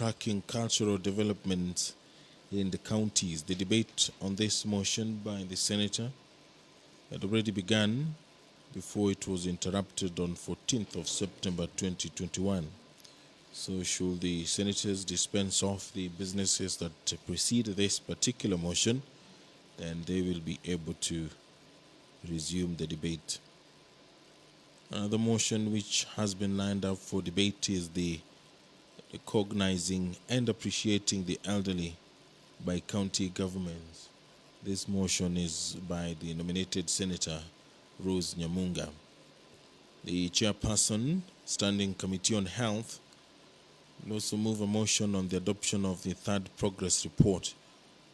tracking cultural developments in the counties. The debate on this motion by the senator had already begun before it was interrupted on 14th of September 2021. So should the senators dispense off the businesses that precede this particular motion, then they will be able to resume the debate. Another motion which has been lined up for debate is the recognizing and appreciating the elderly by county governments. This motion is by the nominated Senator Rose Nyamunga. The chairperson, Standing Committee on Health, will also move a motion on the adoption of the third progress report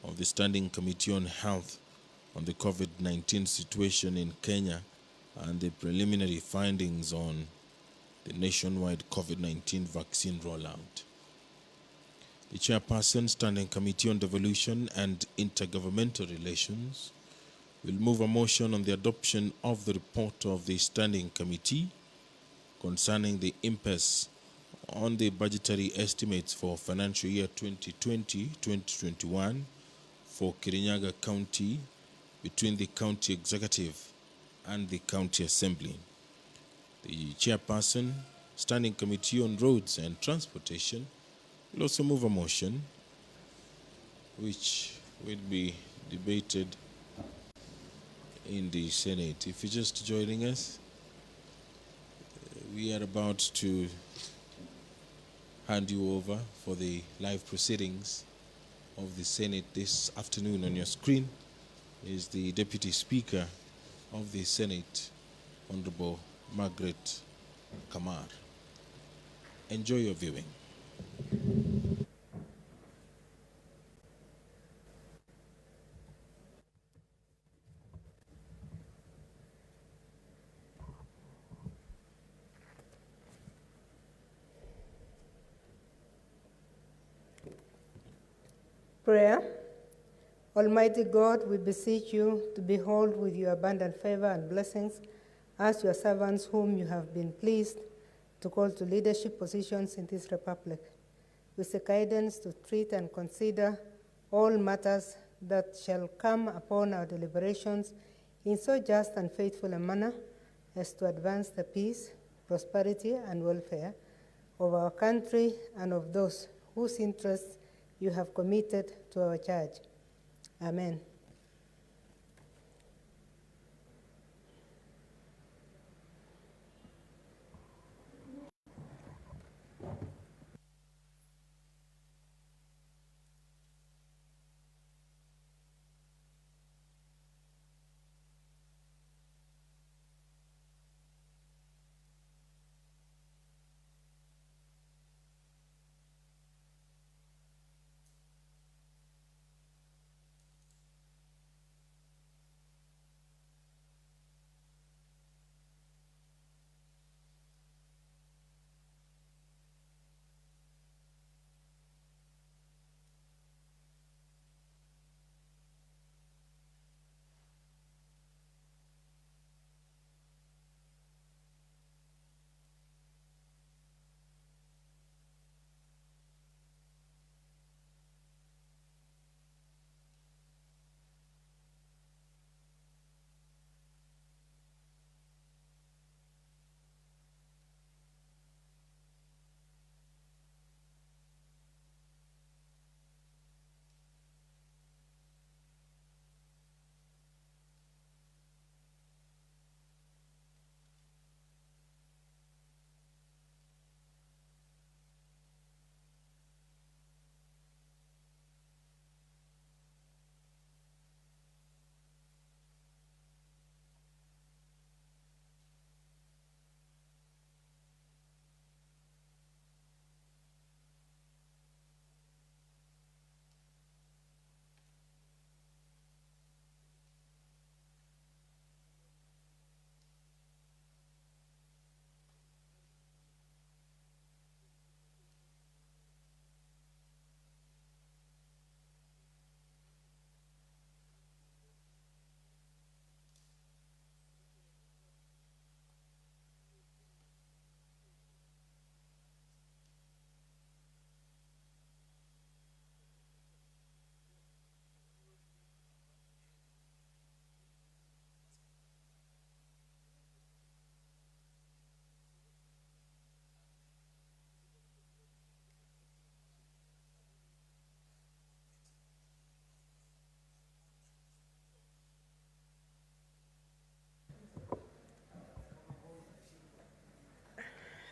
of the Standing Committee on Health on the COVID-19 situation in Kenya and the preliminary findings on the nationwide COVID-19 vaccine rollout. The chairperson, Standing Committee on Devolution and Intergovernmental Relations, will move a motion on the adoption of the report of the Standing Committee concerning the impasse on the budgetary estimates for financial year 2020-2021 for Kirinyaga County between the County Executive and the County Assembly. The chairperson, Standing Committee on Roads and Transportation, will also move a motion which will be debated in the Senate. If you're just joining us, we are about to hand you over for the live proceedings of the Senate this afternoon. On your screen is the Deputy Speaker of the Senate, Honorable Margaret Kamar. Enjoy your viewing. Prayer. Almighty God, we beseech you to behold with your abundant favor and blessings as your servants whom you have been pleased to call to leadership positions in this republic, with the guidance to treat and consider all matters that shall come upon our deliberations in so just and faithful a manner as to advance the peace, prosperity, and welfare of our country and of those whose interests you have committed to our charge. Amen.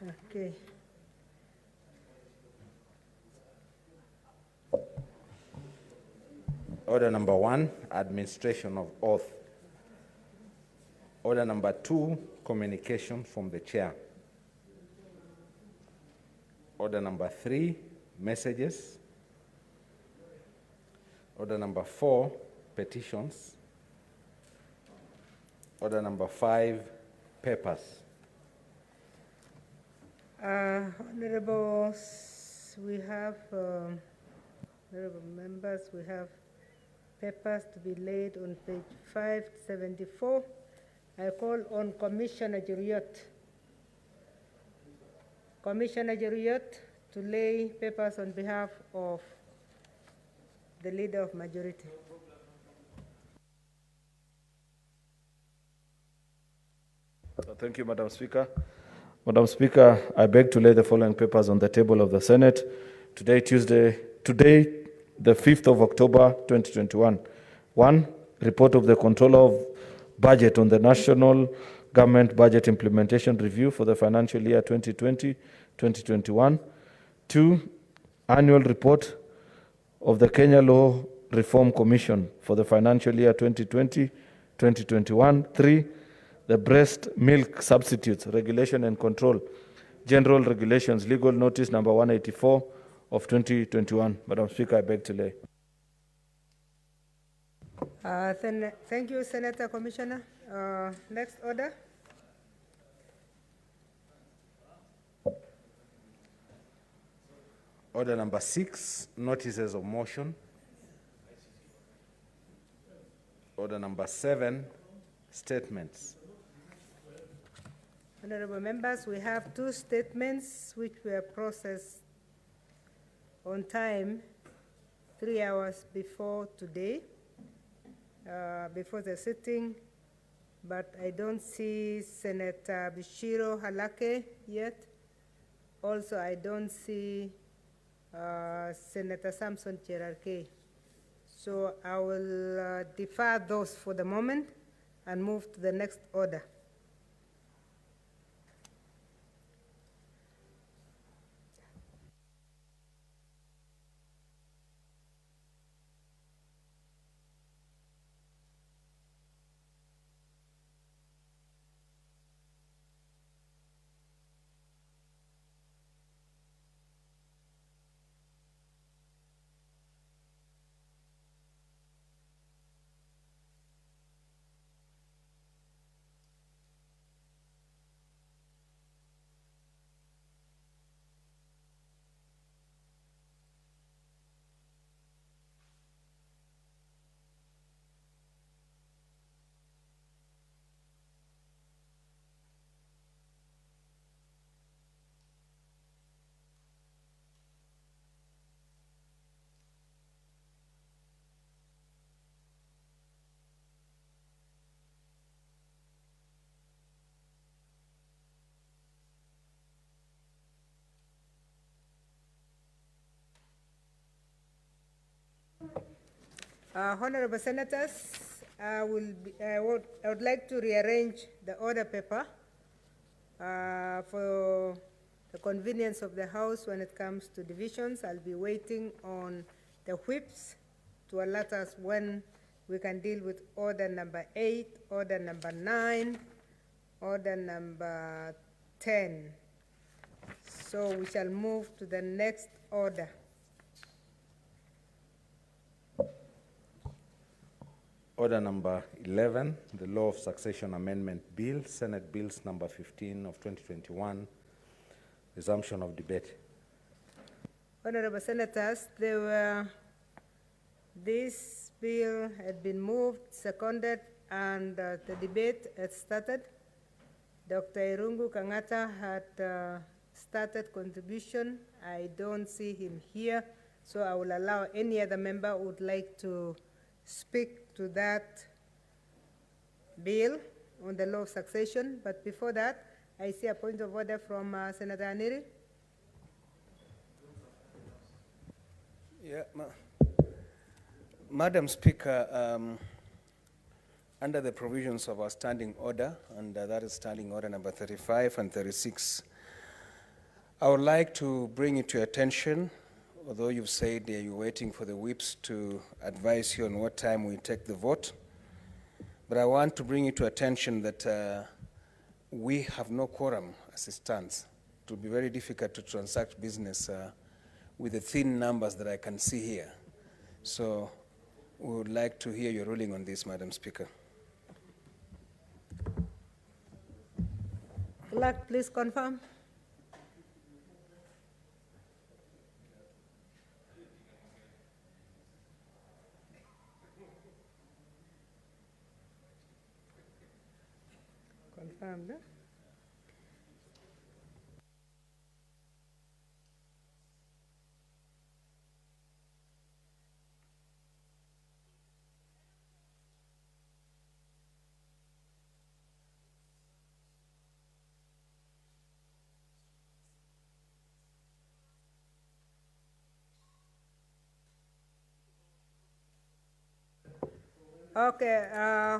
Okay. Order number 1, administration of oath. Order number 2, communication from the chair. Order number 3, messages. Order number 4, petitions. Order number 5, papers. Honorables, we have, honorable members, we have papers to be laid on page 574. I call on Commissioner Juriot. Commissioner Juriot to lay papers on behalf of the Leader of Majority. Thank you, Madam Speaker. Madam Speaker, I beg to lay the following papers on the table of the Senate. Today, the 5th of October, 2021. 1, report of the Controller of Budget on the National Government Budget Implementation Review for the financial year 2020-2021. 2, annual report of the Kenya Law Reform Commission for the financial year 2020-2021. 3, the breast milk substitutes regulation and control, general regulations, legal notice number 184 of 2021. Madam Speaker, I beg to lay. Thank you, Senator Commissioner. Next order. Order number 6, notices of motion. Order number 7, statements. Honorable members, we have 2 statements which were processed on time 3 hours before today, before the sitting, but I don't see Senator Bishiro Halake yet. Also, I don't see Senator Samson Cherarke. So I will defer those for the moment and move to the next order. Honorable Senators, I would like to rearrange the order paper for the convenience of the House when it comes to divisions. I'll be waiting on the whips to alert us when we can deal with order number 8, order number 9, order number 10. So we shall move to the next order. Order number 11, the Law of Succession Amendment Bill, Senate Bills number 15 of 2021, resumption of debate. Honorable Senators, this bill had been moved, seconded, and the debate had started. Dr. Irungu Kangata had started contribution. I don't see him here, so I will allow any other member who would like to speak to that bill on the law of succession. But before that, I see a point of order from Senator Aniri. Yeah, Madam Speaker, under the provisions of our standing order, and that is standing order number 35 and 36, I would like to bring it to your attention, although you've said you're waiting for the whips to advise you on what time we take the vote, but I want to bring it to attention that we have no quorum as it stands. It will be very difficult to transact business with the thin numbers that I can see here. So we would like to hear your ruling on this, Madam Speaker. Clerk, please confirm. Confirmed. Huh? Okay,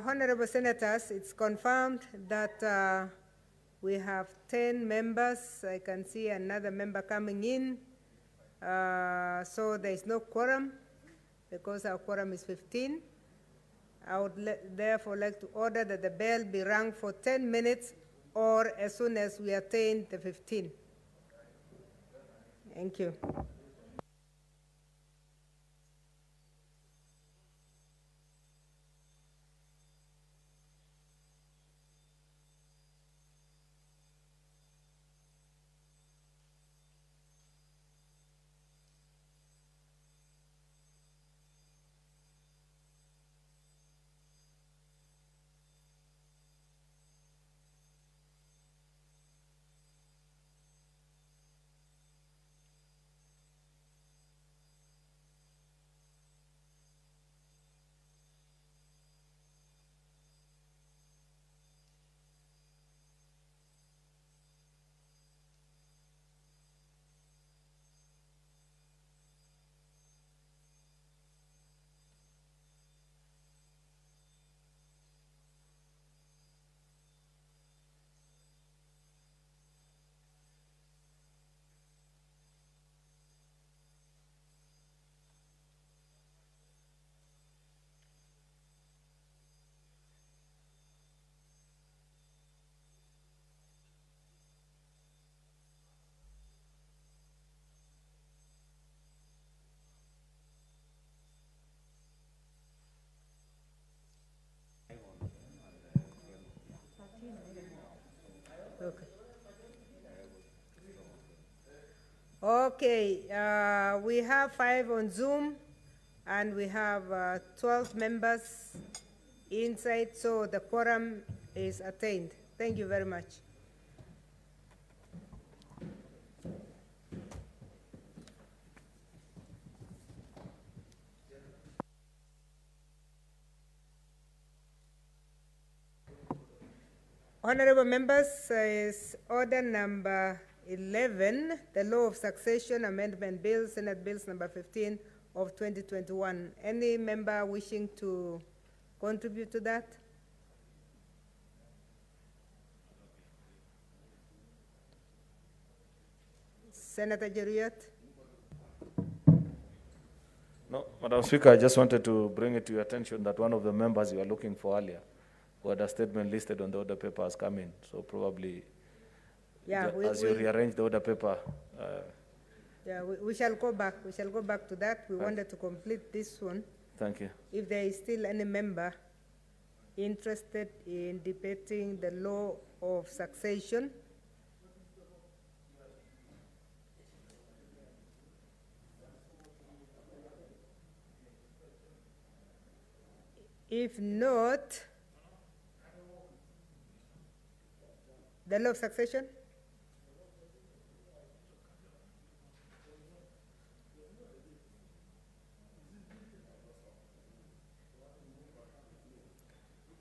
honorable senators, it's confirmed that we have 10 members. I can see another member coming in. So there is no quorum because our quorum is 15. I would therefore like to order that the bell be rung for 10 minutes or as soon as we attain the 15. Thank you. Okay. Okay, we have 5 on Zoom, and we have 12 members inside, so the quorum is attained. Thank you very much. Honorable members, is order number 11, the Law of Succession Amendment Bill, Senate Bills number 15 of 2021. Any member wishing to contribute to that? Senator Jeruyot? No, Madam Speaker, I just wanted to bring it to your attention that one of the members you were looking for earlier, who had a statement listed on the order paper, has come in. So probably, Yeah, as you rearrange the order paper. Yeah, we shall go back. We shall go back to that. We wanted to complete this one. Thank you. If there is still any member interested in debating the law of succession, if not, the law of succession?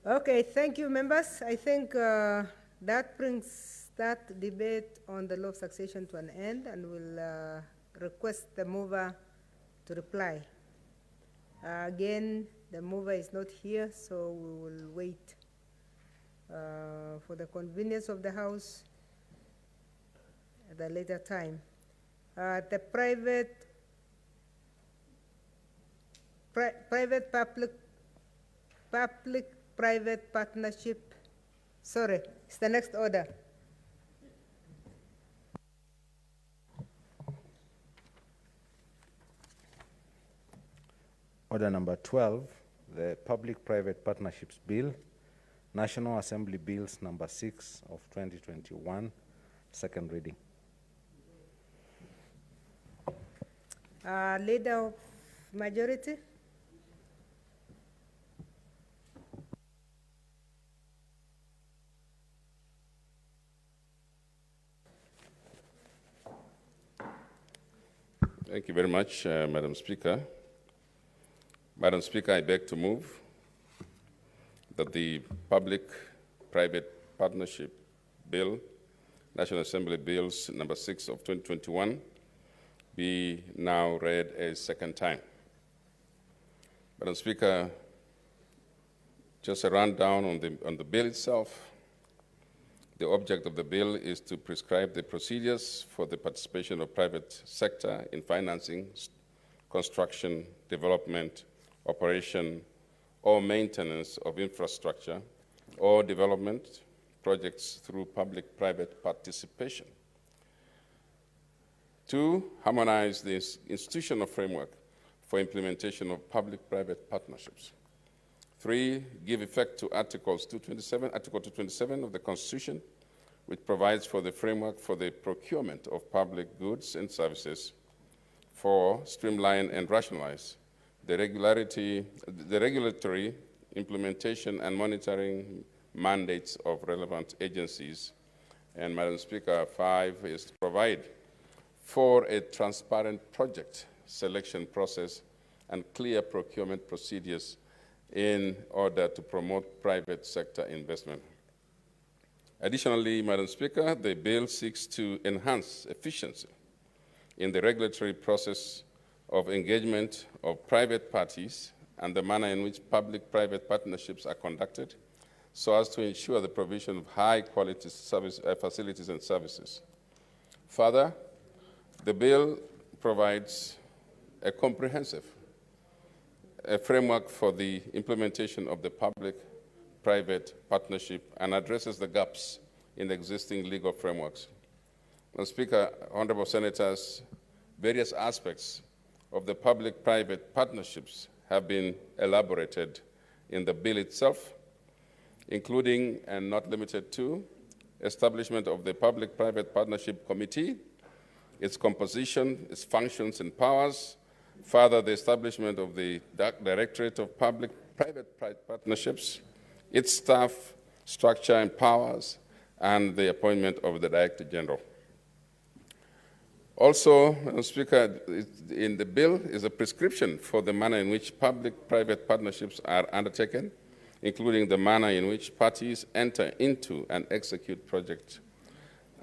Okay, thank you, members. I think that brings that debate on the law of succession to an end, and we'll request the mover to reply. Again, the mover is not here, so we will wait for the convenience of the House. at a later time. The public-private partnership, sorry, it's the next order. Order number 12, the Public-Private Partnerships Bill, National Assembly Bills number 6 of 2021, second reading. Leader of majority? Thank you very much, Madam Speaker. Madam Speaker, I beg to move that the Public-Private Partnership Bill, National Assembly Bills number 6 of 2021, be now read a second time. Madam Speaker, just a rundown on the bill itself. The object of the bill is to prescribe the procedures for the participation of private sector in financing, construction, development, operation, or maintenance of infrastructure or development projects through public-private participation. 2, harmonize this institutional framework for implementation of public-private partnerships. 3, give effect to Article 227 of the Constitution, which provides for the framework for the procurement of public goods and services. 4, streamline and rationalize the regulatory implementation and monitoring mandates of relevant agencies. And Madam Speaker, 5 is to provide for a transparent project selection process and clear procurement procedures in order to promote private sector investment. Additionally, Madam Speaker, the bill seeks to enhance efficiency in the regulatory process of engagement of private parties and the manner in which public-private partnerships are conducted so as to ensure the provision of high-quality facilities and services. Further, the bill provides a comprehensive framework for the implementation of the public-private partnership and addresses the gaps in existing legal frameworks. Madam Speaker, honorable senators, various aspects of the public-private partnerships have been elaborated in the bill itself, including and not limited to establishment of the Public-Private Partnership Committee, its composition, its functions and powers, further the establishment of the Directorate of Public-Private Partnerships, its staff, structure and powers, and the appointment of the Director General. Also, Madam Speaker, in the bill is a prescription for the manner in which public-private partnerships are undertaken, including the manner in which parties enter into and execute project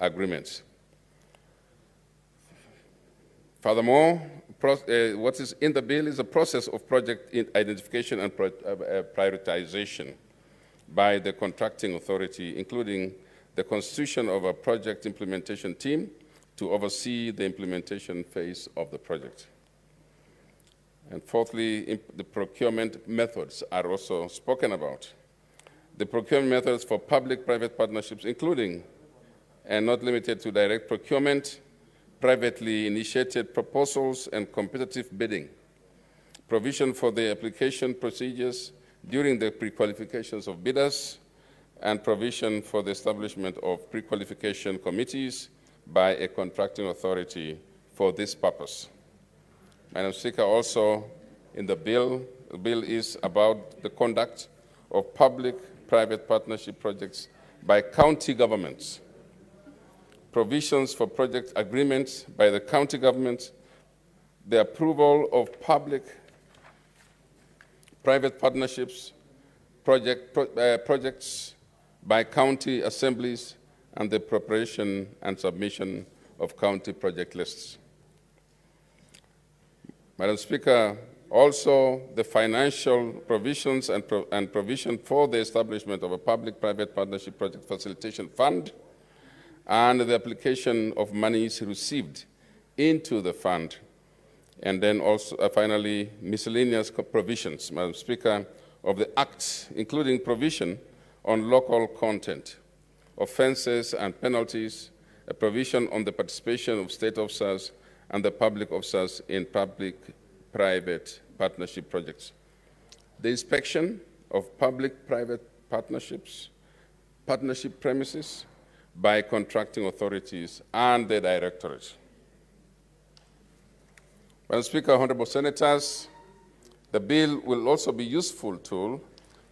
agreements. Furthermore, what is in the bill is a process of project identification and prioritization by the contracting authority, including the constitution of a project implementation team to oversee the implementation phase of the project. And fourthly, the procurement methods are also spoken about. The procurement methods for public-private partnerships, including and not limited to direct procurement, privately initiated proposals, and competitive bidding, provision for the application procedures during the pre-qualifications of bidders, and provision for the establishment of pre-qualification committees by a contracting authority for this purpose. Madam Speaker, also in the bill is about the conduct of public-private partnership projects by county governments, provisions for project agreements by the county government, the approval of public-private partnerships, projects by county assemblies, and the preparation and submission of county project lists. Madam Speaker, also the financial provisions and provision for the establishment of a public-private partnership project facilitation fund and the application of monies received into the fund. And then also, finally, miscellaneous provisions, Madam Speaker, of the Act, including provision on local content, offences and penalties, a provision on the participation of state officers and the public officers in public-private partnership projects, the inspection of public-private partnerships, partnership premises by contracting authorities and the directorate. Madam Speaker, honorable senators, the bill will also be a useful tool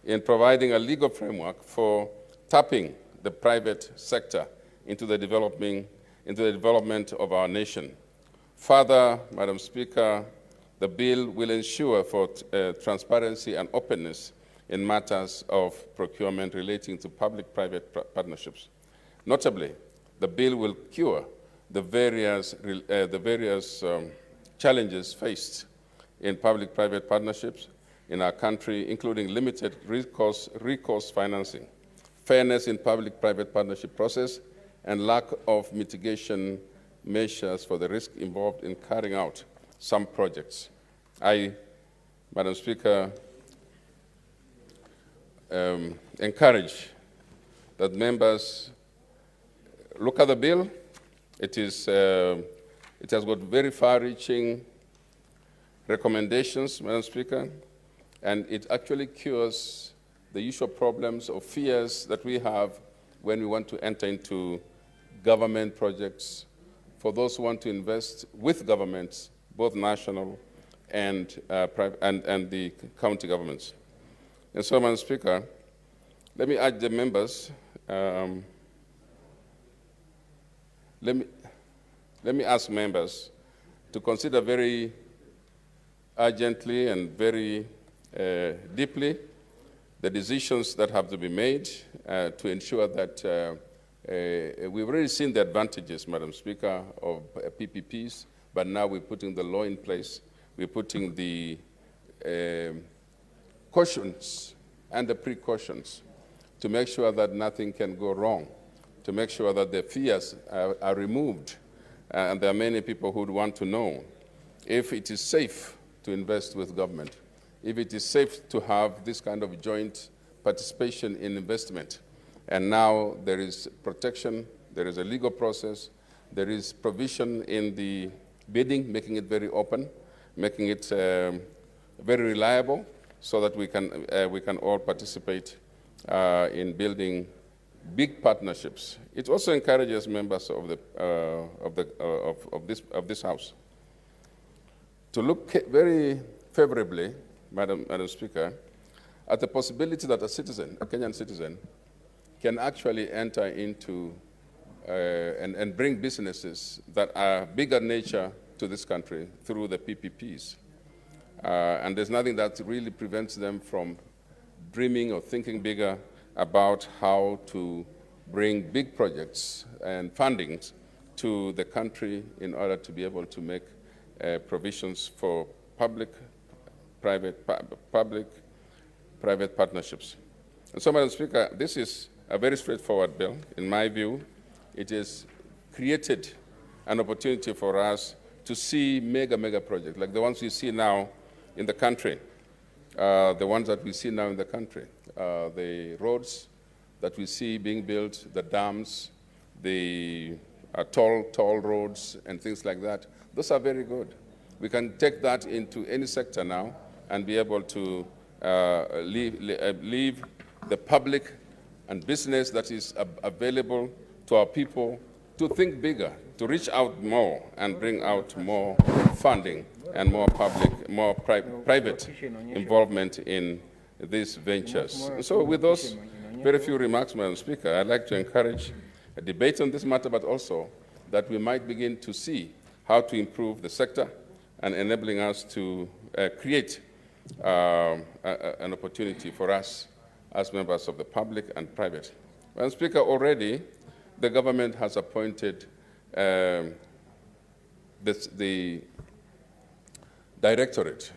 in providing a legal framework for tapping the private sector into the development of our nation. Further, Madam Speaker, the bill will ensure for transparency and openness in matters of procurement relating to public-private partnerships. Notably, the bill will cure the various challenges faced in public-private partnerships in our country, including limited recourse financing, fairness in public-private partnership process, and lack of mitigation measures for the risk involved in carrying out some projects. I, Madam Speaker, encourage that members look at the bill. It has got very far-reaching recommendations, Madam Speaker, and it actually cures the usual problems or fears that we have when we want to enter into government projects for those who want to invest with governments, both national and the county governments. And so, Madam Speaker, let me urge the members, let me ask members to consider very urgently and very deeply the decisions that have to be made to ensure that we've already seen the advantages, Madam Speaker, of PPPs, but now we're putting the law in place. We're putting the cautions and the precautions to make sure that nothing can go wrong, to make sure that the fears are removed. And there are many people who would want to know if it is safe to invest with government, if it is safe to have this kind of joint participation in investment. And now there is protection, there is a legal process, there is provision in the bidding, making it very open, making it very reliable, so that we can all participate in building big partnerships. It also encourages members of this House to look very favorably, Madam Speaker, at the possibility that a citizen, a Kenyan citizen, can actually enter into and bring businesses that are bigger nature to this country through the PPPs. And there's nothing that really prevents them from dreaming or thinking bigger about how to bring big projects and fundings to the country in order to be able to make provisions for public-private partnerships. And so, Madam Speaker, this is a very straightforward bill. In my view, it has created an opportunity for us to see mega projects, like the ones we see now in the country, the roads that we see being built, the dams, the tall roads and things like that. Those are very good. We can take that into any sector now and be able to leave the public and business that is available to our people to think bigger, to reach out more and bring out more funding and more private involvement in these ventures. So with those very few remarks, Madam Speaker, I'd like to encourage a debate on this matter, but also that we might begin to see how to improve the sector and enabling us to create an opportunity for us as members of the public and private. Madam Speaker, already the government has appointed the directorate,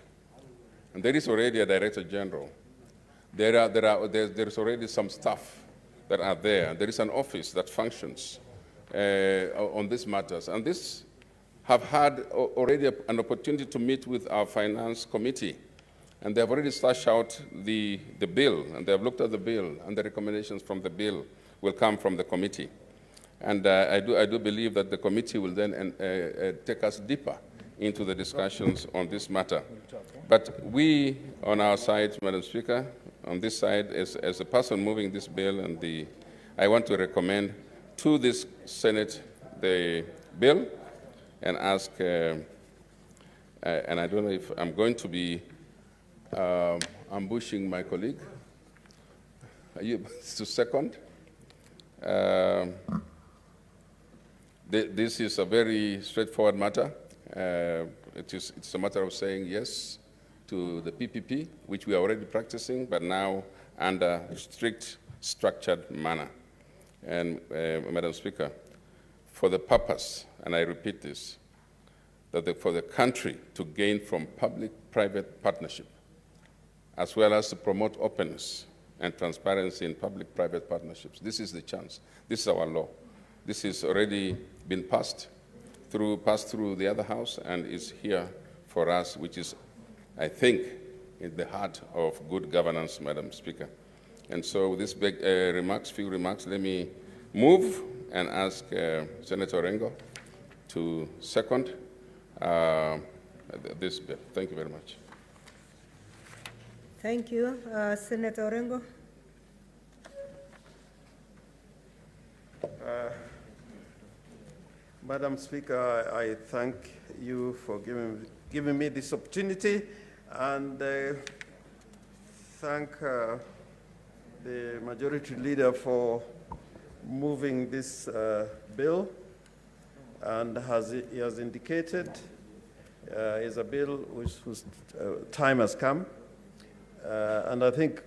and there is already a director general. There is already some staff that are there. There is an office that functions on these matters. And this have had already an opportunity to meet with our finance committee. And they have already slashed out the bill, and they have looked at the bill, and the recommendations from the bill will come from the committee. And I do believe that the committee will then take us deeper into the discussions on this matter. But we, on our side, Madam Speaker, on this side, as a person moving this bill, and I want to recommend to this Senate the bill and ask, and I don't know if I'm going to be ambushing my colleague. Are you to second? This is a very straightforward matter. It's a matter of saying yes to the PPP, which we are already practicing, but now under strict, structured manner. And Madam Speaker, for the purpose, and I repeat this, that for the country to gain from public-private partnership, as well as to promote openness and transparency in public-private partnerships. This is the chance. This is our law. This has already been passed through the other house and is here for us, which is, I think, in the heart of good governance, Madam Speaker. And so with these few remarks, let me move and ask Senator Orengo to second this bill. Thank you very much. Thank you. Senator Orengo. Madam Speaker, I thank you for giving me this opportunity, and thank the Majority Leader for moving this bill. And as he has indicated, is a bill whose time has come. And I think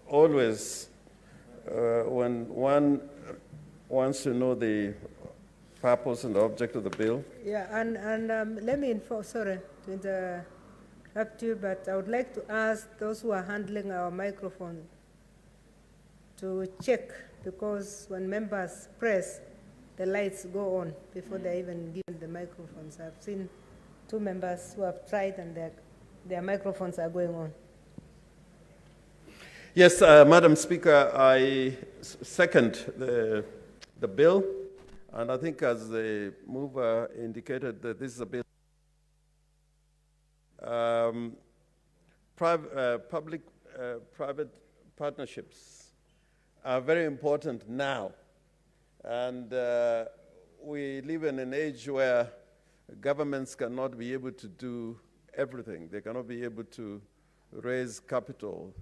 always when one wants to know the purpose and the object of the bill. Yeah, and let me inform, sorry to interrupt you, but I would like to ask those who are handling our microphone to check, because when members press, the lights go on before they're even given the microphones. I've seen 2 members who have tried and their microphones are going on. Yes, Madam Speaker, I second the bill, and I think as the mover indicated that this is a bill public-private partnerships are very important now. And we live in an age where governments cannot be able to do everything. They cannot be able to raise capital.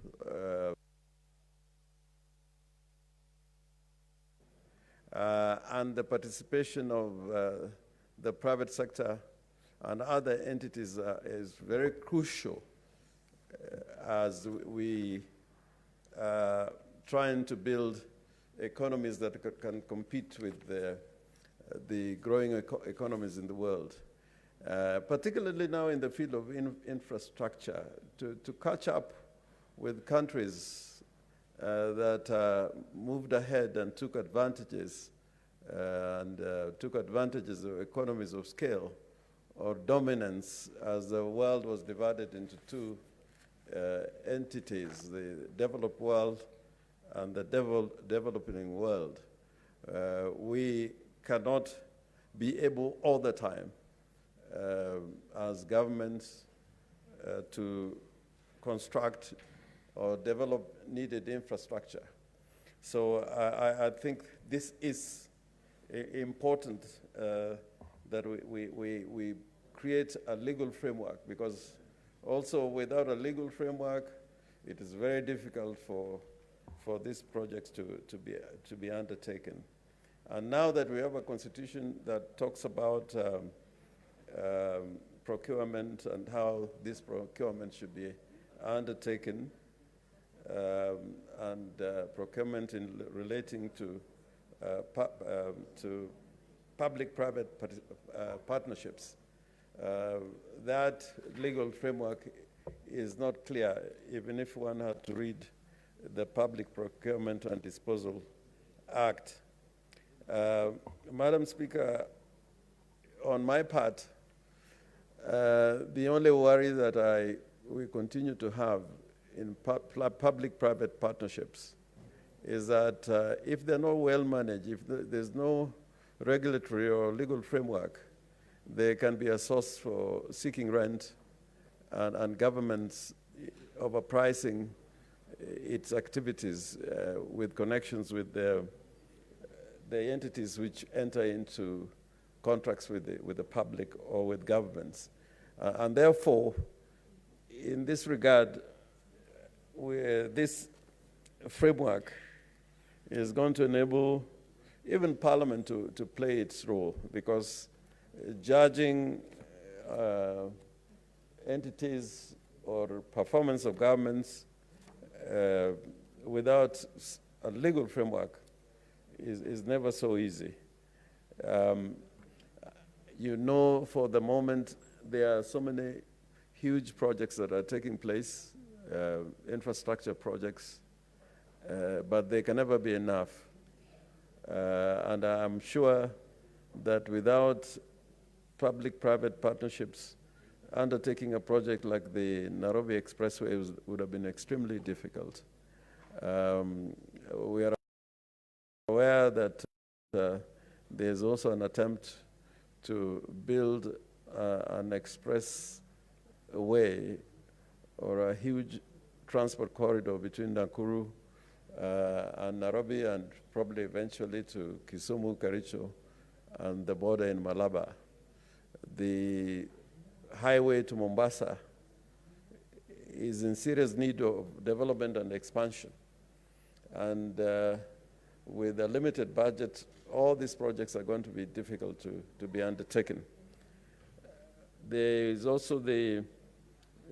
And the participation of the private sector and other entities is very crucial as we trying to build economies that can compete with the growing economies in the world. Particularly now in the field of infrastructure, to catch up with countries that moved ahead and took advantages of economies of scale or dominance as the world was divided into 2 entities, the developed world and the developing world. We cannot be able all the time as governments to construct or develop needed infrastructure. So I think this is important that we create a legal framework, because also without a legal framework, it is very difficult for these projects to be undertaken. And now that we have a constitution that talks about procurement and how this procurement should be undertaken, and procurement in relating to public-private partnerships, that legal framework is not clear, even if one had to read the Public Procurement and Disposal Act. Madam Speaker, on my part, the only worry that we continue to have in public-private partnerships is that if they're not well managed, if there's no regulatory or legal framework, they can be a source for seeking rent and governments overpricing its activities with connections with the entities which enter into contracts with the public or with governments. And therefore, in this regard, this framework is going to enable even Parliament to play its role, because judging entities or performance of governments without a legal framework is never so easy. You know, for the moment, there are so many huge projects that are taking place, infrastructure projects, but they can never be enough. And I'm sure that without public-private partnerships, undertaking a project like the Nairobi Expressway would have been extremely difficult. We are aware that there's also an attempt to build an express way or a huge transport corridor between Nakuru and Nairobi, and probably eventually to Kisumu, Kericho, and the border in Malaba. The highway to Mombasa is in serious need of development and expansion. And with a limited budget, all these projects are going to be difficult to be undertaken. There is also the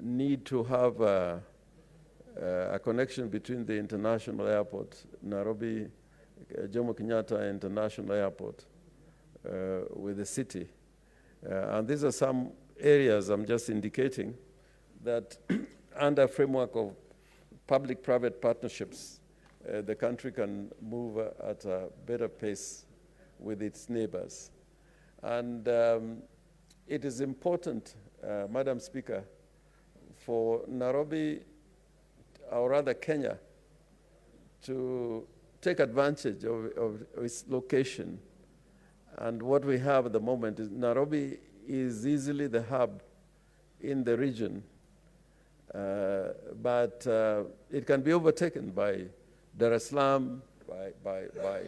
need to have a connection between the international airport, Nairobi, Jomo Kenyatta International Airport, with the city. And these are some areas I'm just indicating that under framework of public-private partnerships, the country can move at a better pace with its neighbors. And it is important, Madam Speaker, for Nairobi, or rather Kenya, to take advantage of its location. And what we have at the moment is Nairobi is easily the hub in the region, but it can be overtaken by Dar es Salaam, by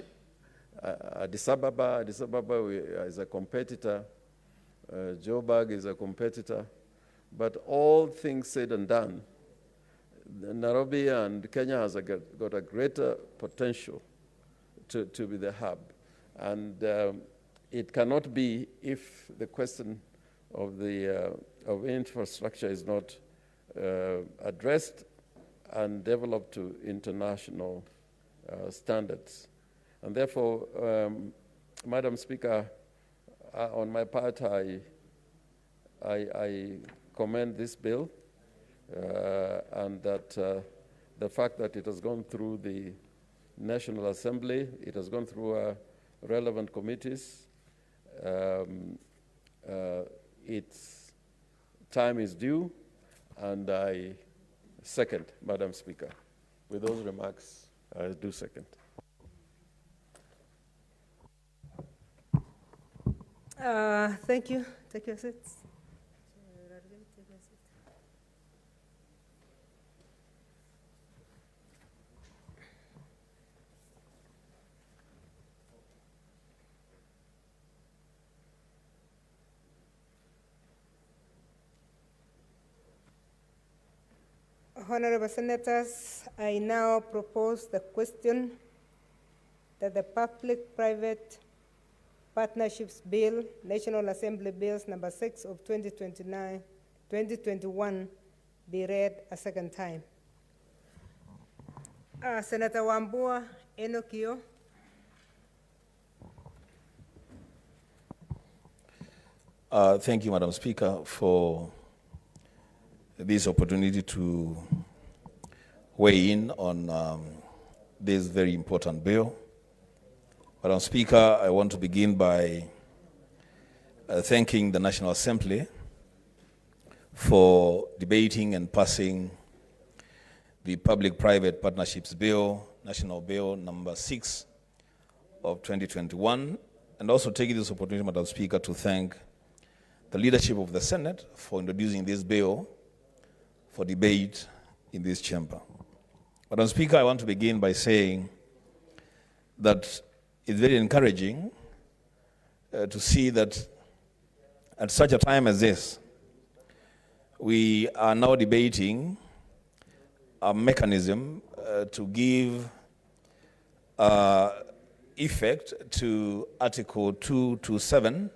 Addis Ababa. Addis Ababa is a competitor. Joburg is a competitor. But all things said and done, Nairobi and Kenya has got a greater potential to be the hub. And it cannot be if the question of the of infrastructure is not addressed and developed to international standards. And therefore, Madam Speaker, on my part, I commend this bill, and that the fact that it has gone through the National Assembly, it has gone through relevant committees. Its time is due, and I second, Madam Speaker. With those remarks, I do second. Thank you. Take your seats. Honorable Senators, I now propose the question that the Public-Private Partnerships Bill, National Assembly Bills number 6 of 2021 be read a second time. Senator Wambua Enokio. Thank you, Madam Speaker, for this opportunity to weigh in on this very important bill. Madam Speaker, I want to begin by thanking the National Assembly for debating and passing the Public-Private Partnerships Bill, National Bill number 6 of 2021, and also taking this opportunity, Madam Speaker, to thank the leadership of the Senate for introducing this bill for debate in this chamber. Madam Speaker, I want to begin by saying that it's very encouraging to see that at such a time as this, we are now debating a mechanism to give effect to Article 227.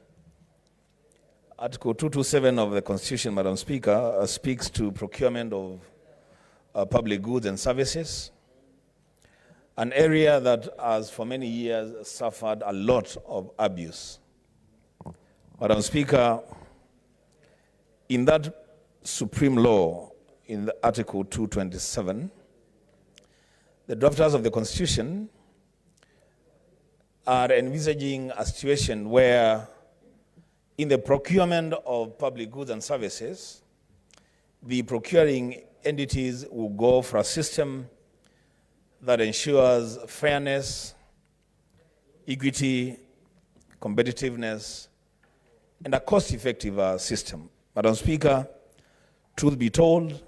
Article 227 of the Constitution, Madam Speaker, speaks to procurement of public goods and services, an area that has for many years suffered a lot of abuse. Madam Speaker, in that supreme law, in the Article 227, the drafters of the Constitution are envisaging a situation where in the procurement of public goods and services, the procuring entities will go for a system that ensures fairness, equity, competitiveness, and a cost-effective system. Madam Speaker, truth be told,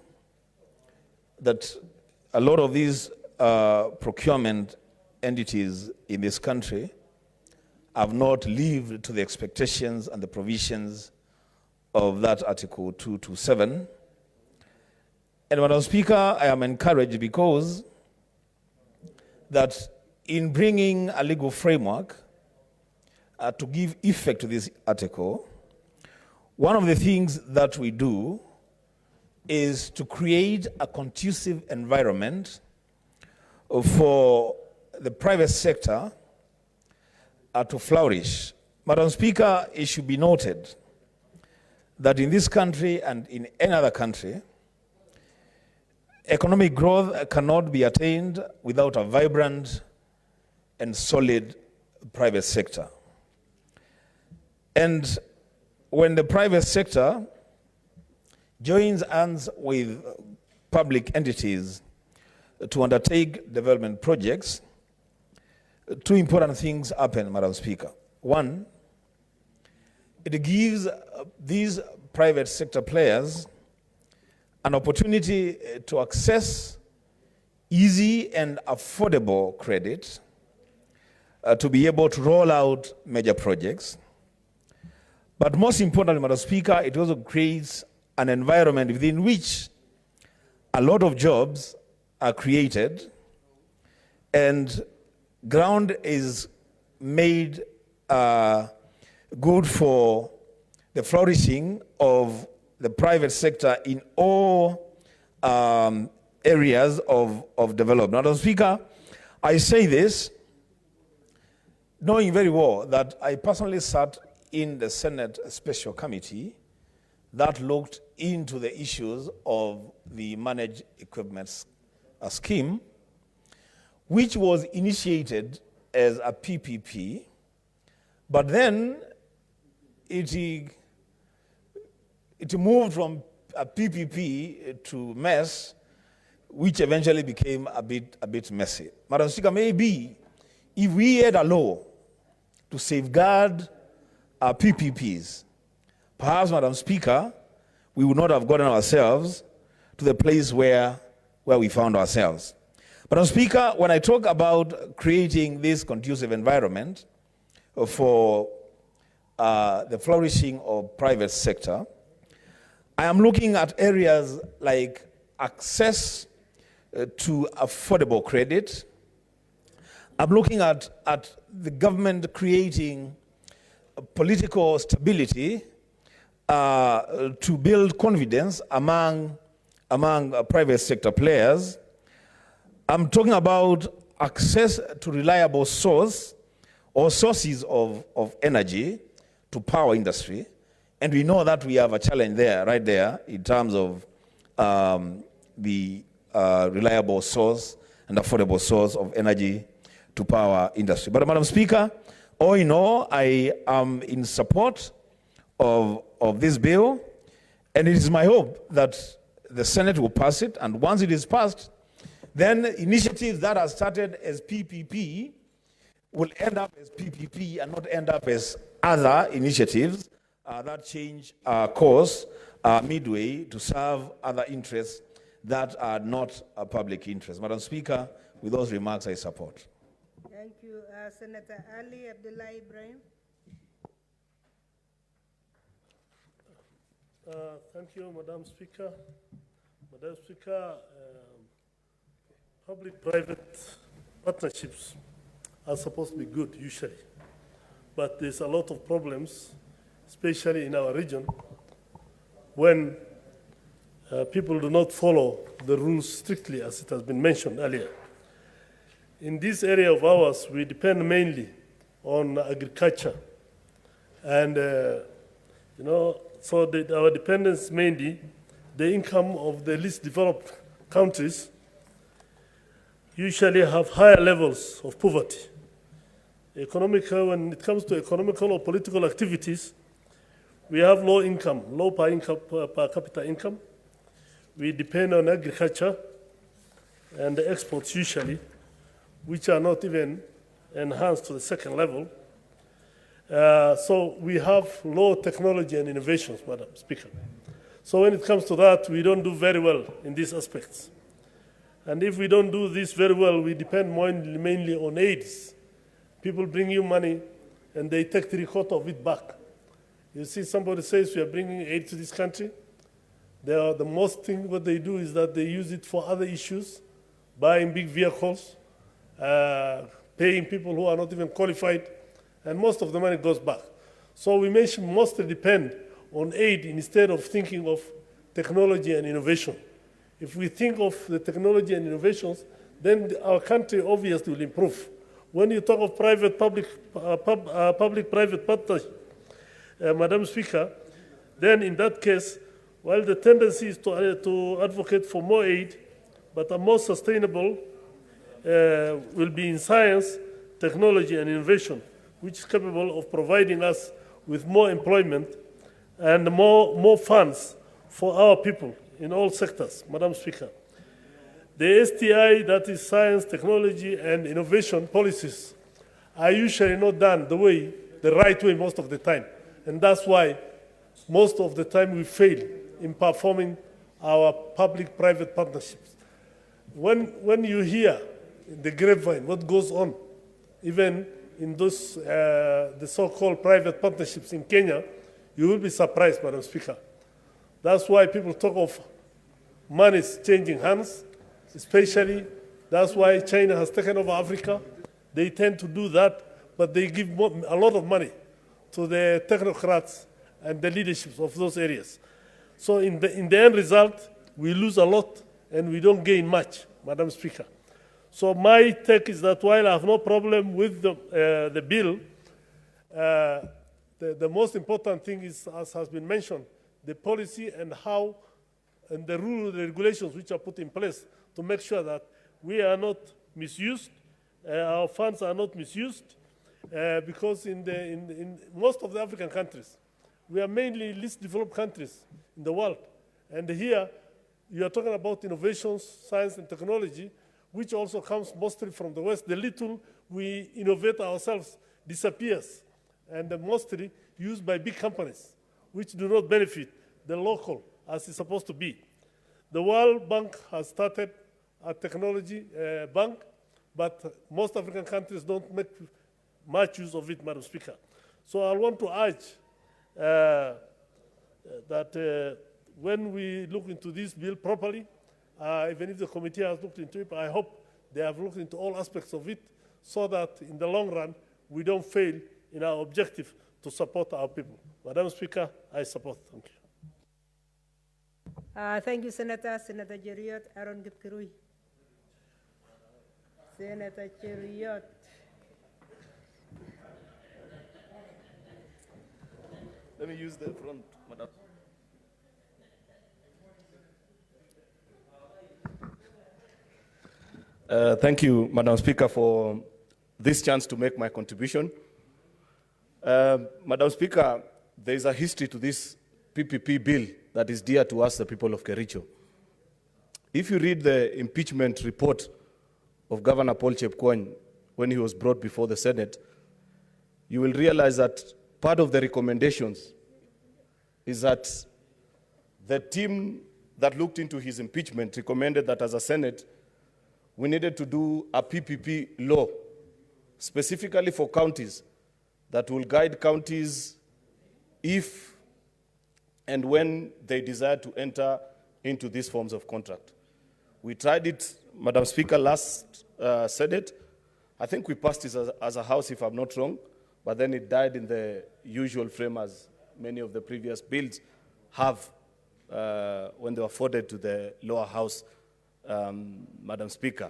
that a lot of these procurement entities in this country have not lived to the expectations and the provisions of that Article 227. And Madam Speaker, I am encouraged because that in bringing a legal framework to give effect to this article, one of the things that we do is to create a conducive environment for the private sector to flourish. Madam Speaker, it should be noted that in this country and in any other country, economic growth cannot be attained without a vibrant and solid private sector. And when the private sector joins hands with public entities to undertake development projects, two important things happen, Madam Speaker. One, it gives these private sector players an opportunity to access easy and affordable credit to be able to roll out major projects. But most importantly, Madam Speaker, it also creates an environment within which a lot of jobs are created and ground is made good for the flourishing of the private sector in all areas of development. Madam Speaker, I say this knowing very well that I personally sat in the Senate Special Committee that looked into the issues of the managed equipment scheme, which was initiated as a PPP, but then it moved from a PPP to MES, which eventually became a bit messy. Madam Speaker, maybe if we had a law to safeguard our PPPs, perhaps, Madam Speaker, we would not have gotten ourselves to the place where we found ourselves. Madam Speaker, when I talk about creating this conducive environment for the flourishing of private sector, I am looking at areas like access to affordable credit. I'm looking at the government creating political stability to build confidence among private sector players. I'm talking about access to reliable source or sources of energy to power industry. And we know that we have a challenge there, right there, in terms of the reliable source and affordable source of energy to power industry. But Madam Speaker, all in all, I am in support of this bill, and it is my hope that the Senate will pass it, and once it is passed, then initiatives that are started as PPP will end up as PPP and not end up as other initiatives that change course midway to serve other interests that are not a public interest. Madam Speaker, with those remarks, I support. Thank you. Senator Ali Abdullah Ibrahim. Thank you, Madam Speaker. Madam Speaker, public-private partnerships are supposed to be good usually, but there's a lot of problems, especially in our region, when people do not follow the rules strictly, as it has been mentioned earlier. In this area of ours, we depend mainly on agriculture, and so our dependence mainly, the income of the least developed countries usually have higher levels of poverty. When it comes to economical or political activities, we have low income, low per capita income. We depend on agriculture and the exports usually, which are not even enhanced to the second level. So we have low technology and innovations, Madam Speaker. So when it comes to that, we don't do very well in these aspects. And if we don't do this very well, we depend mainly on aids. People bring you money, and they take 3/4 of it back. You see, somebody says we are bringing aid to this country. The most thing what they do is that they use it for other issues, buying big vehicles, paying people who are not even qualified, and most of the money goes back. So we mostly depend on aid instead of thinking of technology and innovation. If we think of the technology and innovations, then our country obviously will improve. When you talk of public-private partnership, Madam Speaker, then in that case, while the tendency is to advocate for more aid, but a more sustainable will be in science, technology, and innovation, which is capable of providing us with more employment and more funds for our people in all sectors, Madam Speaker. The STI, that is science, technology, and innovation policies, are usually not done the right way most of the time. And that's why most of the time we fail in performing our public-private partnerships. When you hear in the grapevine what goes on, even in those, the so-called private partnerships in Kenya, you will be surprised, Madam Speaker. That's why people talk of money changing hands, especially that's why China has taken over Africa. They tend to do that, but they give a lot of money to the technocrats and the leaderships of those areas. So in the end result, we lose a lot and we don't gain much, Madam Speaker. So my take is that while I have no problem with the bill, the most important thing is, as has been mentioned, the policy and how, and the rules, the regulations which are put in place to make sure that we are not misused, our funds are not misused, because in most of the African countries, we are mainly least developed countries in the world. And here, you are talking about innovations, science and technology, which also comes mostly from the West. The little we innovate ourselves disappears, and mostly used by big companies, which do not benefit the local as it's supposed to be. The World Bank has started a technology bank, but most African countries don't make much use of it, Madam Speaker. So I want to urge that when we look into this bill properly, even if the committee has looked into it, I hope they have looked into all aspects of it so that in the long run, we don't fail in our objective to support our people. Madam Speaker, I support. Thank you. Thank you, Senator. Senator Jeriot Aaron Gipkirui. Senator Jeriot. Let me use the front, Madam. Thank you, Madam Speaker, for this chance to make my contribution. Madam Speaker, there is a history to this PPP bill that is dear to us, the people of Kericho. If you read the impeachment report of Governor Paul Chepkwony when he was brought before the Senate, you will realize that part of the recommendations is that the team that looked into his impeachment recommended that as a Senate, we needed to do a PPP law, specifically for counties, that will guide counties if and when they desire to enter into these forms of contract. We tried it, Madam Speaker, last Senate. I think we passed it as a House, if I'm not wrong, but then it died in the usual frame as many of the previous bills have when they were forwarded to the lower house, Madam Speaker.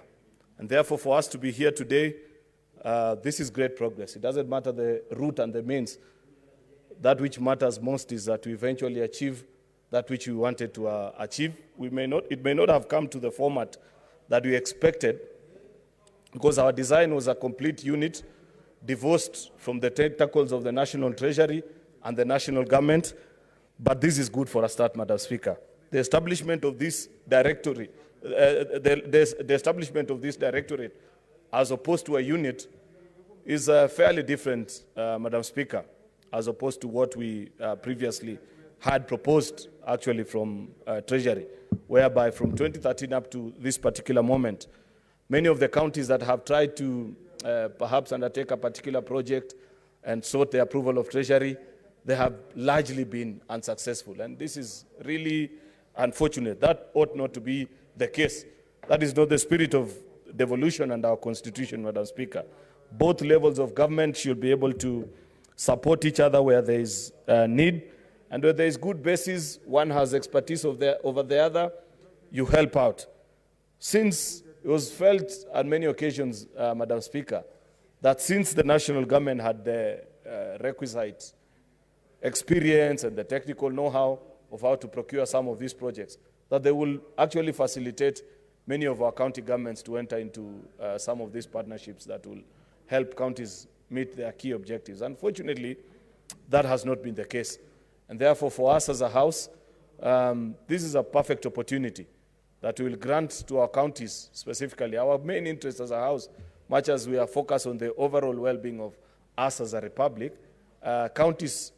And therefore, for us to be here today, this is great progress. It doesn't matter the route and the means. That which matters most is that we eventually achieve that which we wanted to achieve. It may not have come to the format that we expected, because our design was a complete unit divorced from the tentacles of the National Treasury and the national government. But this is good for a start, Madam Speaker. The establishment of this directorate, the establishment of this directorate, as opposed to a unit, is fairly different, Madam Speaker, as opposed to what we previously had proposed, actually, from Treasury, whereby from 2013 up to this particular moment, many of the counties that have tried to perhaps undertake a particular project and sought the approval of Treasury, they have largely been unsuccessful. And this is really unfortunate. That ought not to be the case. That is not the spirit of devolution and our Constitution, Madam Speaker. Both levels of government should be able to support each other where there is need, and where there is good basis, one has expertise over the other, you help out. Since it was felt on many occasions, Madam Speaker, that since the national government had the requisite experience and the technical know-how of how to procure some of these projects, that they will actually facilitate many of our county governments to enter into some of these partnerships that will help counties meet their key objectives. Unfortunately, that has not been the case. And therefore, for us as a House, this is a perfect opportunity that we will grant to our counties specifically. Our main interest as a House, much as we are focused on the overall well-being of us as a republic, counties,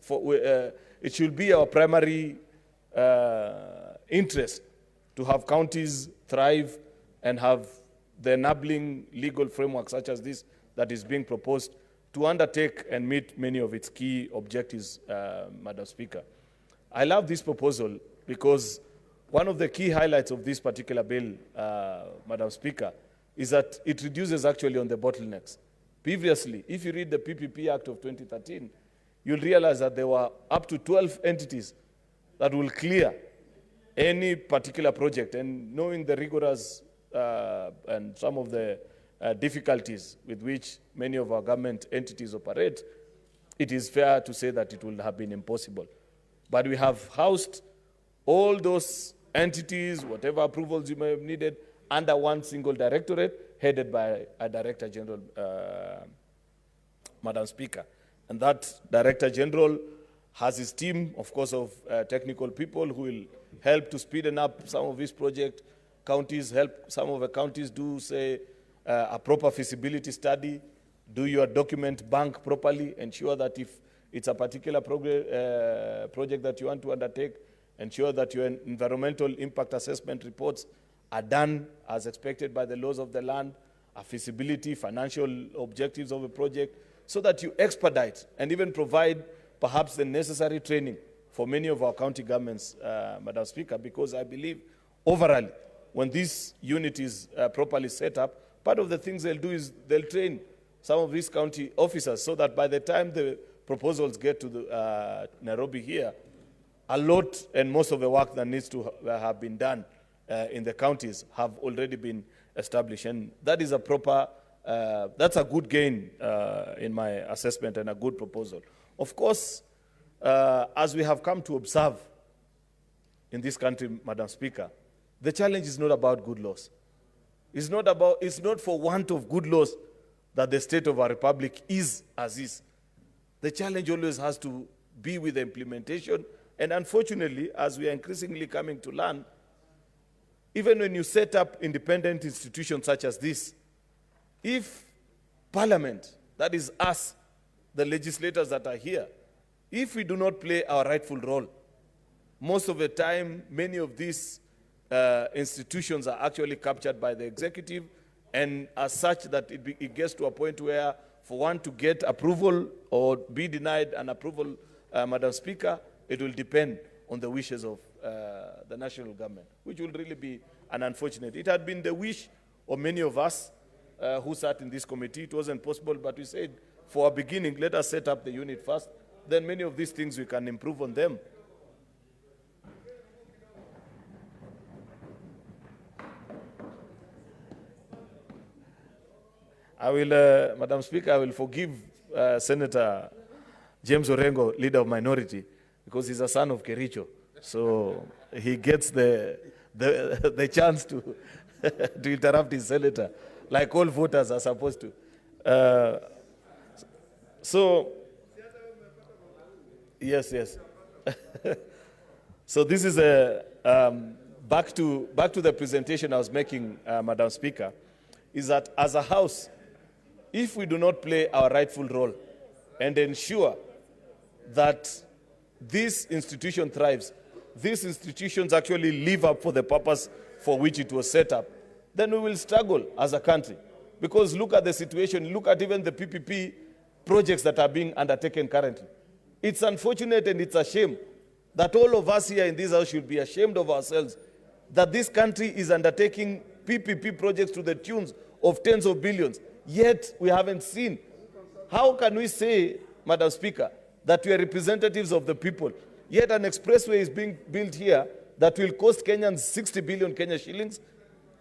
it should be our primary interest to have counties thrive and have the enabling legal framework such as this that is being proposed to undertake and meet many of its key objectives, Madam Speaker. I love this proposal because one of the key highlights of this particular bill, Madam Speaker, is that it reduces actually on the bottlenecks. Previously, if you read the PPP Act of 2013, you'll realize that there were up to 12 entities that will clear any particular project, and knowing the rigorous and some of the difficulties with which many of our government entities operate, it is fair to say that it would have been impossible. But we have housed all those entities, whatever approvals you may have needed, under one single directorate headed by a Director General, Madam Speaker. And that Director General has his team, of course, of technical people who will help to speeden up some of these projects. Counties help some of the counties do, say, a proper feasibility study, do your document bank properly, ensure that if it's a particular project that you want to undertake, ensure that your environmental impact assessment reports are done as expected by the laws of the land, a feasibility, financial objectives of a project, so that you expedite and even provide perhaps the necessary training for many of our county governments, Madam Speaker, because I believe overall, when this unit is properly set up, part of the things they'll do is they'll train some of these county officers so that by the time the proposals get to the, Nairobi here, a lot and most of the work that needs to have been done in the counties have already been established. And that is a proper, that's a good gain in my assessment and a good proposal. Of course, as we have come to observe in this country, Madam Speaker, the challenge is not about good laws. It's not for want of good laws that the state of our republic is as is. The challenge always has to be with the implementation. And unfortunately, as we are increasingly coming to learn, even when you set up independent institutions such as this, if Parliament, that is us, the legislators that are here, if we do not play our rightful role, most of the time, many of these institutions are actually captured by the executive, and as such that it gets to a point where for one to get approval or be denied an approval, Madam Speaker, it will depend on the wishes of the national government, which will really be an unfortunate. It had been the wish of many of us who sat in this committee. It wasn't possible, but we said, for a beginning, let us set up the unit first. Then many of these things we can improve on them. I will, Madam Speaker, I will forgive Senator James Orengo, leader of minority, because he's a son of Kericho. So he gets the chance to, to interrupt his senator, like all voters are supposed to. Yes. So this is back to the presentation I was making, Madam Speaker, is that as a House, if we do not play our rightful role and ensure that this institution thrives, these institutions actually live up for the purpose for which it was set up, then we will struggle as a country. Because look at the situation, look at even the PPP projects that are being undertaken currently. It's unfortunate and it's a shame that all of us here in this house should be ashamed of ourselves that this country is undertaking PPP projects to the tunes of tens of billions, yet we haven't seen. How can we say, Madam Speaker, that we are representatives of the people, yet an expressway is being built here that will cost Kenyans 60 billion Kenya shillings,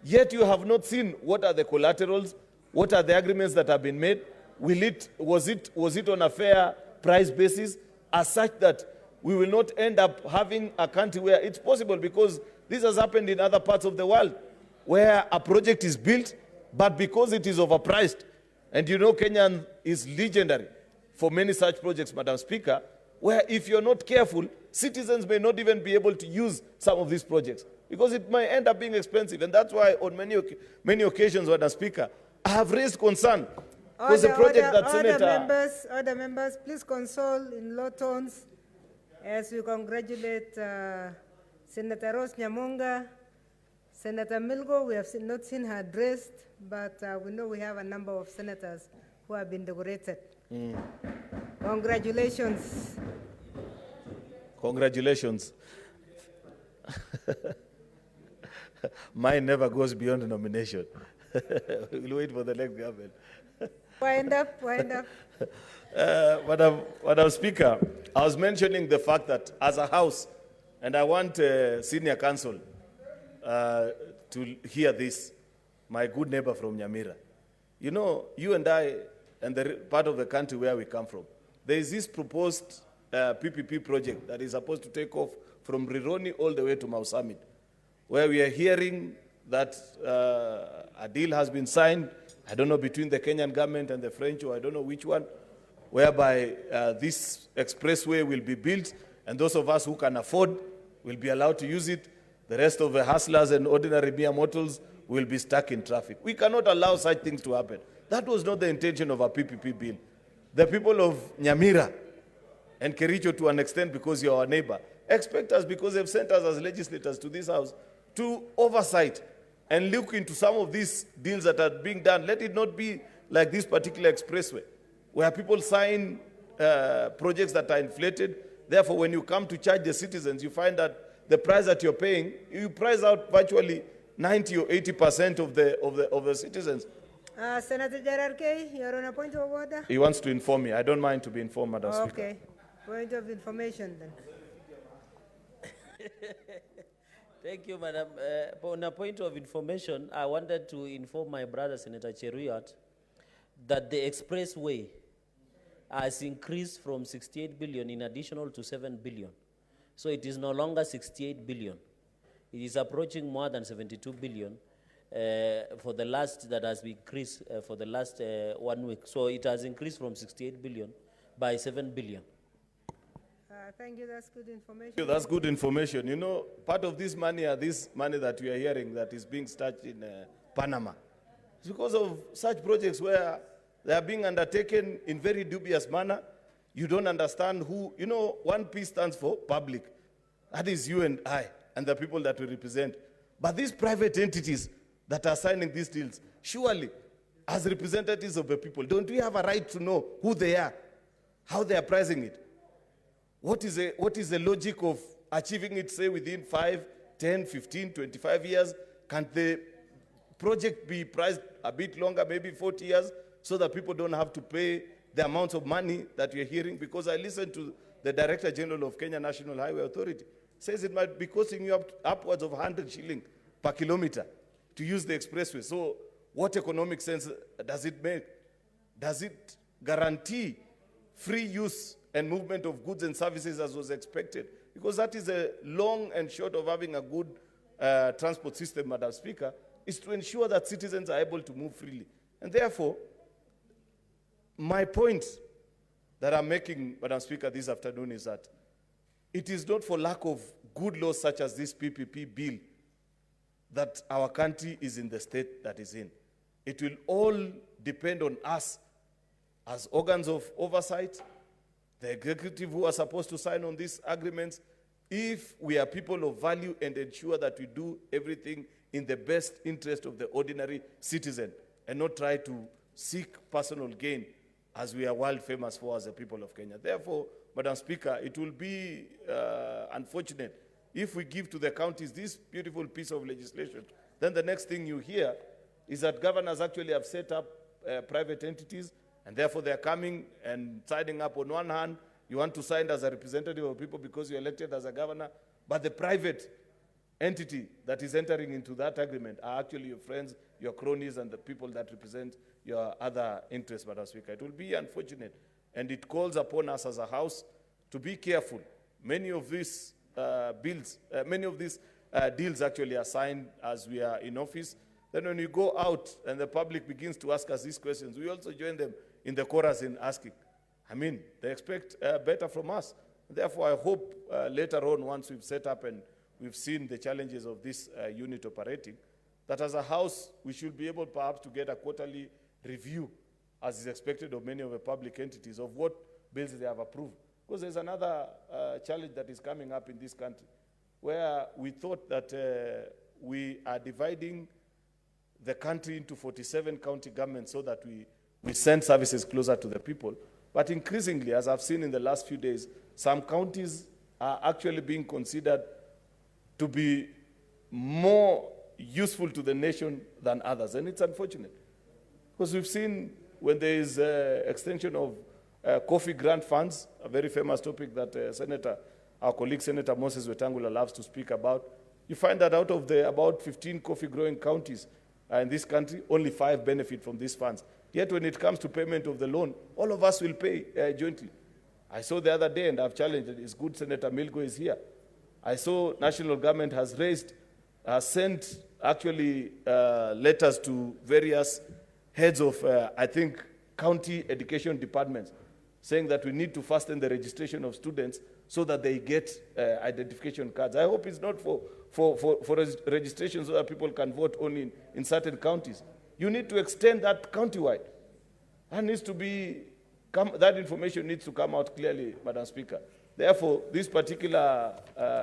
yet you have not seen what are the collaterals, what are the agreements that have been made, was it on a fair price basis, as such that we will not end up having a country where it's possible, because this has happened in other parts of the world, where a project is built, but because it is overpriced, and you know Kenya is legendary for many such projects, Madam Speaker, where if you're not careful, citizens may not even be able to use some of these projects, because it might end up being expensive. And that's why on many occasions, Madam Speaker, I have raised concern. Because the project that Senator... Other members, please console in low tones as we congratulate Senator Rose Nyamunga. Senator Milgo, we have not seen her dressed, but we know we have a number of senators who have been decorated. Congratulations. Congratulations. Mine never goes beyond the nomination. We'll wait for the next government. Wind up. Madam Speaker, I was mentioning the fact that as a House, and I want senior counsel to hear this, my good neighbor from Nyamira. You know, you and I, and the part of the country where we come from, there is this proposed PPP project that is supposed to take off from Rironi all the way to Mau Summit, where we are hearing that a deal has been signed, I don't know, between the Kenyan government and the French, or I don't know which one, whereby this expressway will be built, and those of us who can afford will be allowed to use it. The rest of the hustlers and ordinary mere mortals will be stuck in traffic. We cannot allow such things to happen. That was not the intention of a PPP bill. The people of Nyamira and Kericho, to an extent, because you're our neighbor, expect us, because they've sent us as legislators to this house, to oversight and look into some of these deals that are being done. Let it not be like this particular expressway, where people sign projects that are inflated. Therefore, when you come to charge the citizens, you find that the price that you're paying, you price out virtually 90 or 80% of the citizens. Senator Gerard Kay, you're on a point of order. He wants to inform me. I don't mind to be informed, Madam Speaker. Okay. Point of information then. Thank you, Madam. On a point of information, I wanted to inform my brother, Senator Cheruiyot, that the expressway has increased from 68 billion in additional to 7 billion. So it is no longer 68 billion. It is approaching more than 72 billion. for the last, that has been increased for the last 1 week. So it has increased from 68 billion by 7 billion. Thank you, that's good information. That's good information. You know, part of this money that we are hearing that is being stashed in Panama. It's because of such projects where they are being undertaken in very dubious manner. You don't understand who, you know, 1P stands for public. That is you and I and the people that we represent. But these private entities that are signing these deals, surely, as representatives of the people, don't we have a right to know who they are, how they are pricing it? What is the logic of achieving it, say, within 5, 10, 15, 25 years? Can't the project be priced a bit longer, maybe 40 years, so that people don't have to pay the amounts of money that we're hearing? Because I listened to the Director General of Kenya National Highway Authority, says it might be costing you upwards of 100 shilling per kilometer to use the expressway. So what economic sense does it make? Does it guarantee free use and movement of goods and services as was expected? Because that is a long and short of having a good transport system, Madam Speaker, is to ensure that citizens are able to move freely. And therefore, my point that I'm making, Madam Speaker, this afternoon is that it is not for lack of good laws such as this PPP bill that our country is in the state that is in. It will all depend on us as organs of oversight, the executive who are supposed to sign on these agreements, if we are people of value and ensure that we do everything in the best interest of the ordinary citizen and not try to seek personal gain as we are world famous for as the people of Kenya. Therefore, Madam Speaker, it will be unfortunate if we give to the counties this beautiful piece of legislation. Then the next thing you hear is that governors actually have set up private entities, and therefore they're coming and signing up. On one hand, you want to sign as a representative of people because you're elected as a governor, but the private entity that is entering into that agreement are actually your friends, your cronies, and the people that represent your other interests, Madam Speaker. It will be unfortunate, and it calls upon us as a House to be careful. Many of these deals actually are signed as we are in office. Then when we go out and the public begins to ask us these questions, we also join them in the chorus in asking. I mean, they expect better from us. Therefore, I hope later on, once we've set up and we've seen the challenges of this unit operating, that as a House, we should be able perhaps to get a quarterly review, as is expected of many of the public entities, of what bills they have approved. Because there's another challenge that is coming up in this country, where we thought that we are dividing the country into 47 county governments so that we send services closer to the people. But increasingly, as I've seen in the last few days, some counties are actually being considered to be more useful to the nation than others. And it's unfortunate. Because we've seen when there is extension of coffee grant funds, a very famous topic that our colleague Senator Moses Wetangula loves to speak about, you find that out of the about 15 coffee growing counties in this country, only 5 benefit from these funds. Yet when it comes to payment of the loan, all of us will pay jointly. I saw the other day, and I've challenged it, it's good Senator Milgo is here. I saw national government has sent actually letters to various heads of, I think, county education departments, saying that we need to fasten the registration of students so that they get identification cards. I hope it's not for registration so that people can vote only in certain counties. You need to extend that countywide. That needs to be, that information needs to come out clearly, Madam Speaker. Therefore, this particular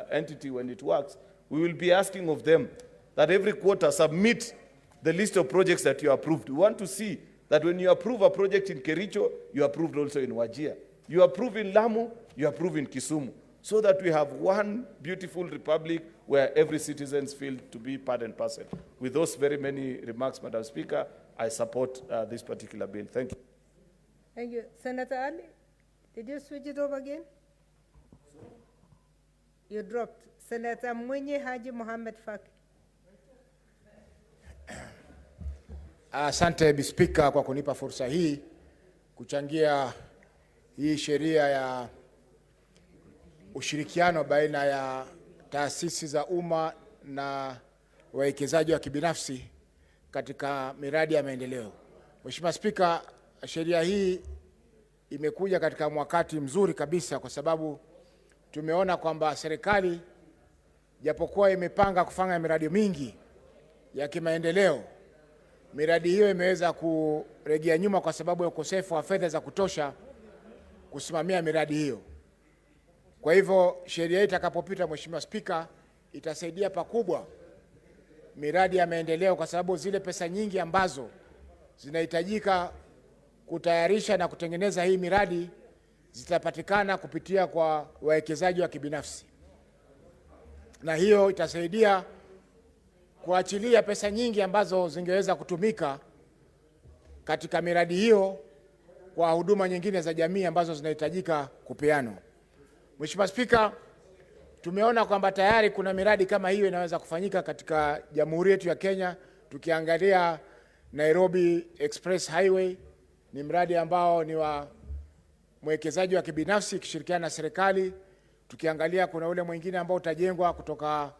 entity, when it works, we will be asking of them that every quarter submit the list of projects that you approved. We want to see that when you approve a project in Kericho, you approved also in Wajir. You approve in Lamu, you approve in Kisumu, so that we have one beautiful republic where every citizen feels to be part and parcel. With those very many remarks, Madam Speaker, I support this particular bill. Thank you. Thank you. Senator Ali, did you switch it over again? You dropped. Senator Mwenye Haji Mohamed Faki. Asante Bispika kwa kunipa fursa hii kuchangia hii sheria ya ushirikiano baina ya taasisi za umma na wawekezaji wa kibinafsi katika miradi ya maendeleo. Mheshimiwa Spika, sheria hii imekuja katika wakati mzuri kabisa, kwa sababu tumeona kwamba serikali japokuwa imepanga kufanya miradi mingi ya kimaendeleo, miradi hiyo imeweza kuregea nyuma kwa sababu ya ukosefu wa fedha za kutosha kusimamia miradi hiyo. Kwa hivyo sheria hii itakapopita, Mheshimiwa Spika, itasaidia pakubwa miradi ya maendeleo, kwa sababu zile pesa nyingi ambazo zinahitajika kutayarisha na kutengeneza hii miradi zitapatikana kupitia kwa wawekezaji wa kibinafsi, na hiyo itasaidia kuachilia pesa nyingi ambazo zingeweza kutumika katika miradi hiyo kwa huduma nyingine za jamii ambazo zinahitajika kupeanwa. Mheshimiwa Spika, tumeona kwamba tayari kuna miradi kama hiyo inaweza kufanyika katika Jamhuri yetu ya Kenya. Tukiangalia Nairobi Express Highway, ni mradi ambao ni wa mwekezaji wa kibinafsi ikishirikiana na serikali. Tukiangalia kuna ule mwingine ambao utajengwa kutoka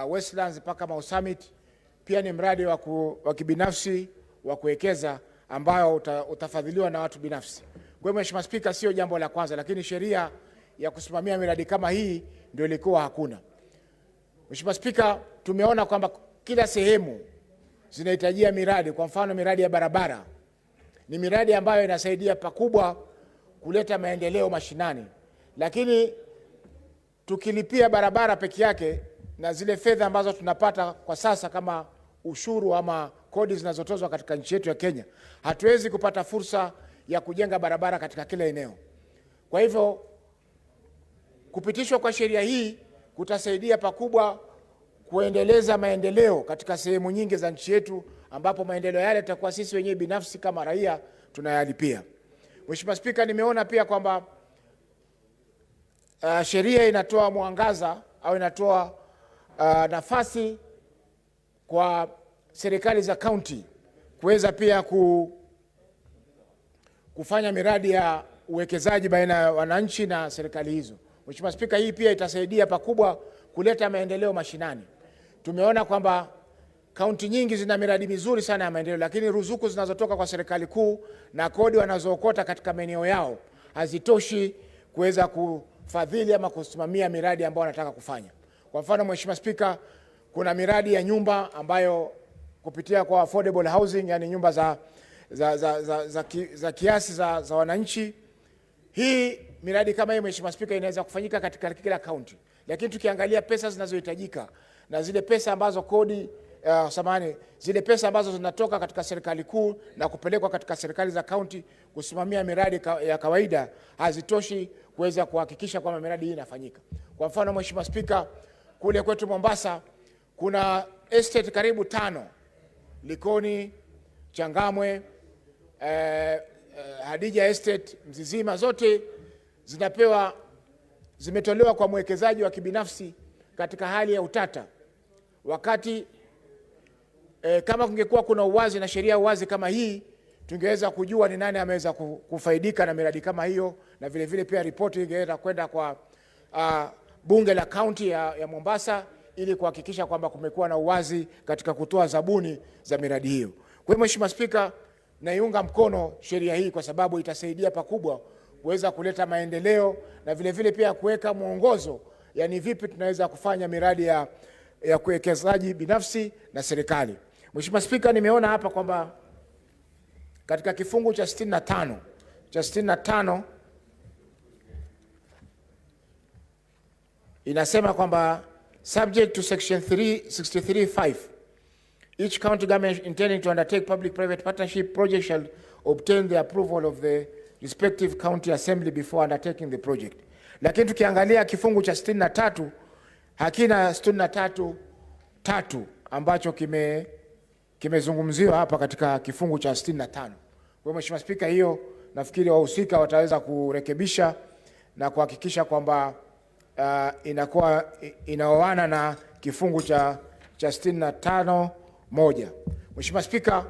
Westlands mpaka Mau Summit, pia ni mradi wa kibinafsi wa kuwekeza ambao utafadhiliwa na watu binafsi. Kwa hiyo Mheshimiwa Spika, sio jambo la kwanza, lakini sheria ya kusimamia miradi kama hii ndio ilikuwa hakuna. Mheshimiwa Spika, tumeona kwamba kila sehemu zinahitajia miradi. Kwa mfano, miradi ya barabara ni miradi ambayo inasaidia pakubwa kuleta maendeleo mashinani, lakini tukilipia barabara peke yake na zile fedha ambazo tunapata kwa sasa kama ushuru ama kodi zinazotozwa katika nchi yetu ya Kenya, hatuwezi kupata fursa ya kujenga barabara katika kila eneo. Kwa hivyo kupitishwa kwa sheria hii kutasaidia pakubwa kuendeleza maendeleo katika sehemu nyingi za nchi yetu, ambapo maendeleo yale tutakuwa sisi wenyewe binafsi kama raia tunayalipia. Mheshimiwa Spika, nimeona pia kwamba sheria inatoa mwangaza au inatoa nafasi kwa serikali za kaunti kuweza pia kufanya miradi ya uwekezaji baina ya wananchi na serikali hizo. Mheshimiwa Spika, hii pia itasaidia pakubwa kuleta maendeleo mashinani. Tumeona kwamba kaunti nyingi zina miradi mizuri sana ya maendeleo, lakini ruzuku zinazotoka kwa serikali kuu na kodi wanazookota katika maeneo yao hazitoshi kuweza kufadhili ama kusimamia miradi ambayo wanataka kufanya. Kwa mfano, Mheshimiwa Spika, kuna miradi ya nyumba ambayo kupitia kwa affordable housing, yani nyumba za kiasi za wananchi. Hii miradi kama hii, Mheshimiwa Spika, inaweza kufanyika katika kila kaunti, lakini tukiangalia pesa zinazohitajika na zile pesa ambazo zile pesa ambazo zinatoka katika serikali kuu na kupelekwa katika serikali za kaunti kusimamia miradi ya kawaida hazitoshi kuweza kuhakikisha kwamba miradi hii inafanyika. Kwa mfano, Mheshimiwa Spika, kule kwetu Mombasa kuna estate karibu 5, Likoni, Changamwe, Hadija Estate, Mzizima, zote zimetolewa kwa mwekezaji wa kibinafsi katika hali ya utata. Wakati kama kungekuwa kuna uwazi na sheria uwazi kama hii, tungeweza kujua ni nani ameweza kufaidika na miradi kama hiyo, na vile vile pia ripoti ingeweza kwenda kwa bunge la kaunti ya Mombasa ili kuhakikisha kwamba kumekuwa na uwazi katika kutoa zabuni za miradi hiyo. Kwa hiyo Mheshimiwa Spika, naiunga mkono sheria hii kwa sababu itasaidia pakubwa kuweza kuleta maendeleo na vile vile pia kuweka mwongozo, yani vipi tunaweza kufanya miradi ya kuwekezaji binafsi na serikali. Mheshimiwa Spika, nimeona hapa kwamba katika kifungu cha 65 inasema kwamba subject to section 363(5), each county government intending to undertake public-private partnership project shall obtain the approval of the respective county assembly before undertaking the project. Lakini tukiangalia kifungu cha 63 hakina 63(3) ambacho kimezungumziwa hapa katika kifungu cha 65. Kwa Mheshimiwa Spika, hiyo nafikiri wahusika wataweza kurekebisha na kuhakikisha kwamba inakuwa inaoana na kifungu cha 65(1). Mheshimiwa Spika,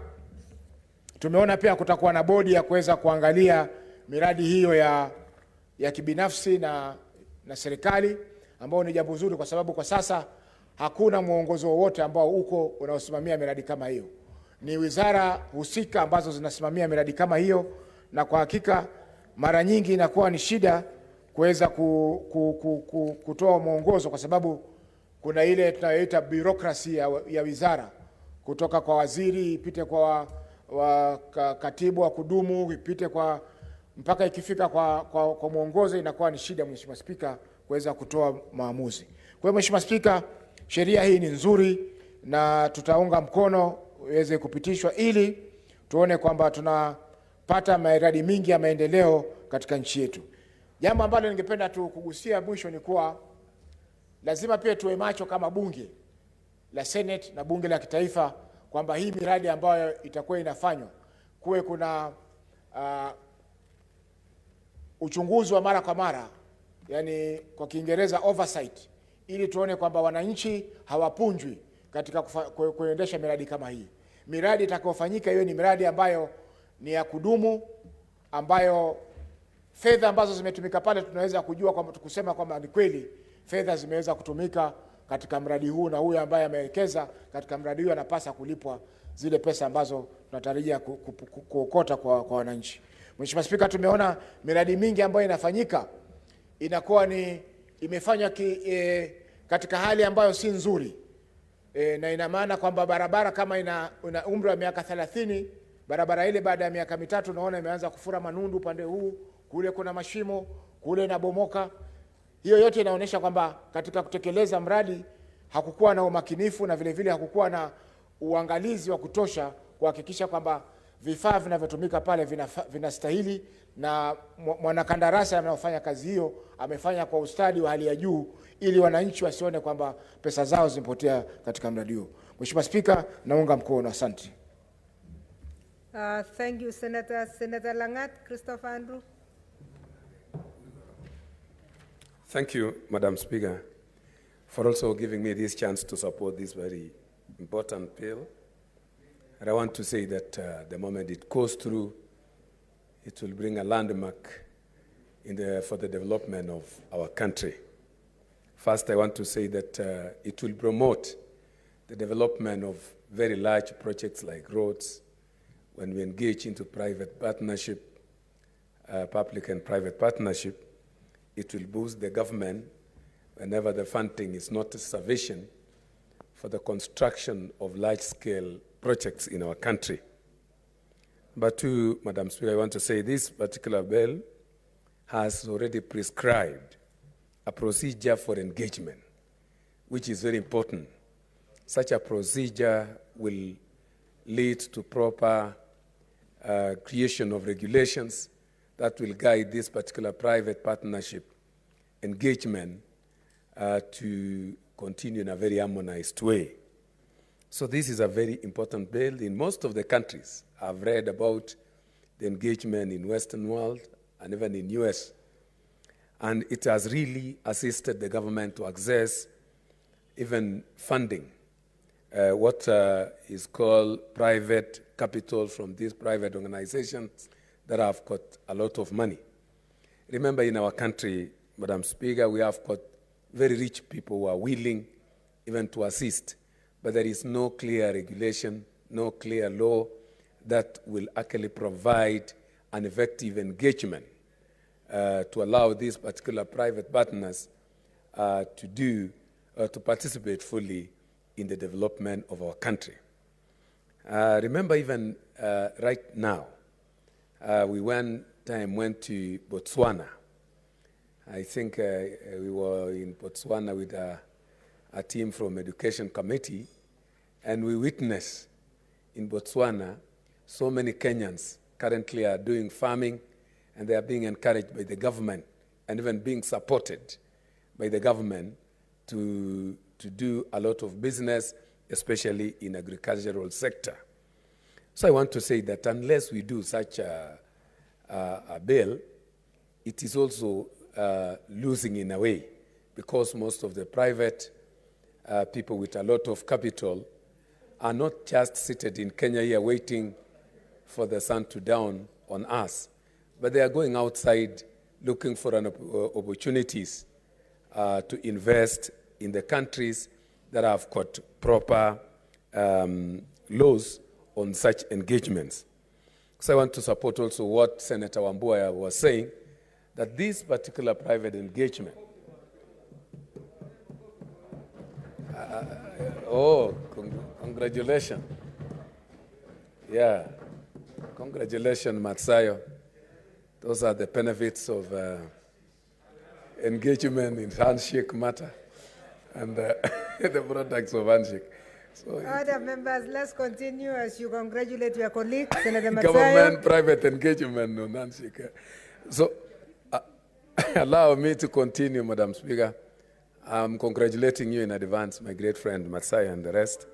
tumeona pia kutakuwa na bodi ya kuweza kuangalia miradi hiyo ya kibinafsi na serikali, ambao ni jambo zuri kwa sababu kwa sasa hakuna mwongozo wowote ambao uko unaosimamia miradi kama hiyo. ni wizara husika ambazo zinasimamia miradi kama hiyo, na kwa hakika mara nyingi inakuwa ni shida kuweza kutoa mwongozo, kwa sababu kuna ile tunayoita bureaucracy ya wizara, kutoka kwa waziri ipite kwa katibu wa kudumu, ipite kwa mpaka ikifika kwa mwongozo, inakuwa ni shida, Mheshimiwa Spika, kuweza kutoa maamuzi. Kwa hiyo Mheshimiwa Spika, sheria hii ni nzuri na tutaunga mkono iweze kupitishwa ili tuone kwamba tunapata miradi mingi ya maendeleo katika nchi yetu. Jambo ambalo ningependa tu kugusia mwisho ni kuwa lazima pia tuwe macho kama bunge la Senate na bunge la kitaifa, kwamba hii miradi ambayo itakuwa inafanywa kuwe kuna uchunguzi wa mara kwa mara, yani kwa Kiingereza oversight, ili tuone kwamba wananchi hawapunjwi katika kuendesha miradi kama hii. Miradi itakayofanyika hiyo ni miradi ambayo ni ya kudumu, ambayo fedha ambazo zimetumika pale tunaweza kujua kwamba kusema kwamba ni kweli fedha zimeweza kutumika katika mradi huu, na huyu ambaye amewekeza katika mradi huu anapaswa kulipwa zile pesa ambazo tunatarajia kuokota kwa wananchi. Mheshimiwa Spika, tumeona miradi mingi ambayo inafanyika inakuwa ni imefanywa katika hali ambayo si nzuri, na ina maana kwamba barabara kama ina umri wa miaka 30, barabara ile baada ya miaka mitatu unaona imeanza kufura manundu upande huu, kule kuna mashimo, kule na bomoka. Hiyo yote inaonyesha kwamba katika kutekeleza mradi hakukuwa na umakinifu, na vile vile hakukuwa na uangalizi wa kutosha kuhakikisha kwamba vifaa vinavyotumika pale vinastahili, na mwanakandarasi anayofanya kazi hiyo amefanya kwa ustadi wa hali ya juu, ili wananchi wasione kwamba pesa zao zimepotea katika mradi huo. Mheshimiwa Spika, naunga mkono. Asante. Thank you, Senator. Senator Langat, Christopher Andrew. Thank you, Madam Speaker, for also giving me this chance to support this very important bill. And I want to say that the moment it goes through, it will bring a landmark for the development of our country. First, I want to say that it will promote the development of very large projects like roads. When we engage into private partnership, public and private partnership, it will boost the government whenever the funding is not sufficient for the construction of large-scale projects in our country. But to Madam Speaker, I want to say this particular bill has already prescribed a procedure for engagement, which is very important. Such a procedure will lead to proper creation of regulations that will guide this particular private partnership engagement to continue in a very harmonized way. So this is a very important bill. In most of the countries, I've read about the engagement in Western world and even in US, and it has really assisted the government to access even funding, what is called private capital from these private organizations that have got a lot of money. Remember, in our country, Madam Speaker, we have got very rich people who are willing even to assist, but there is no clear regulation, no clear law that will actually provide an effective engagement to allow these particular private partners to participate fully in the development of our country. Remember, even right now, we went to Botswana. I think we were in Botswana with a team from Education Committee, and we witnessed in Botswana so many Kenyans currently are doing farming, and they are being encouraged by the government and even being supported by the government to do a lot of business, especially in agricultural sector. So I want to say that unless we do such a bill, it is also losing in a way, because most of the private people with a lot of capital are not just seated in Kenya here waiting for the sun to down on us, but they are going outside looking for opportunities to invest in the countries that have got proper laws on such engagements. So I want to support also what Senator Wambua was saying, that this particular private engagement, congratulations. Yeah, congratulations, Matsayo. Those are the benefits of engagement in handshake matter and the products of handshake. So Other members, let's continue as you congratulate your colleague, Senator Matsayo. government private engagement on handshake. So allow me to continue, Madam Speaker. I'm congratulating you in advance, my great friend Matsayo and the rest.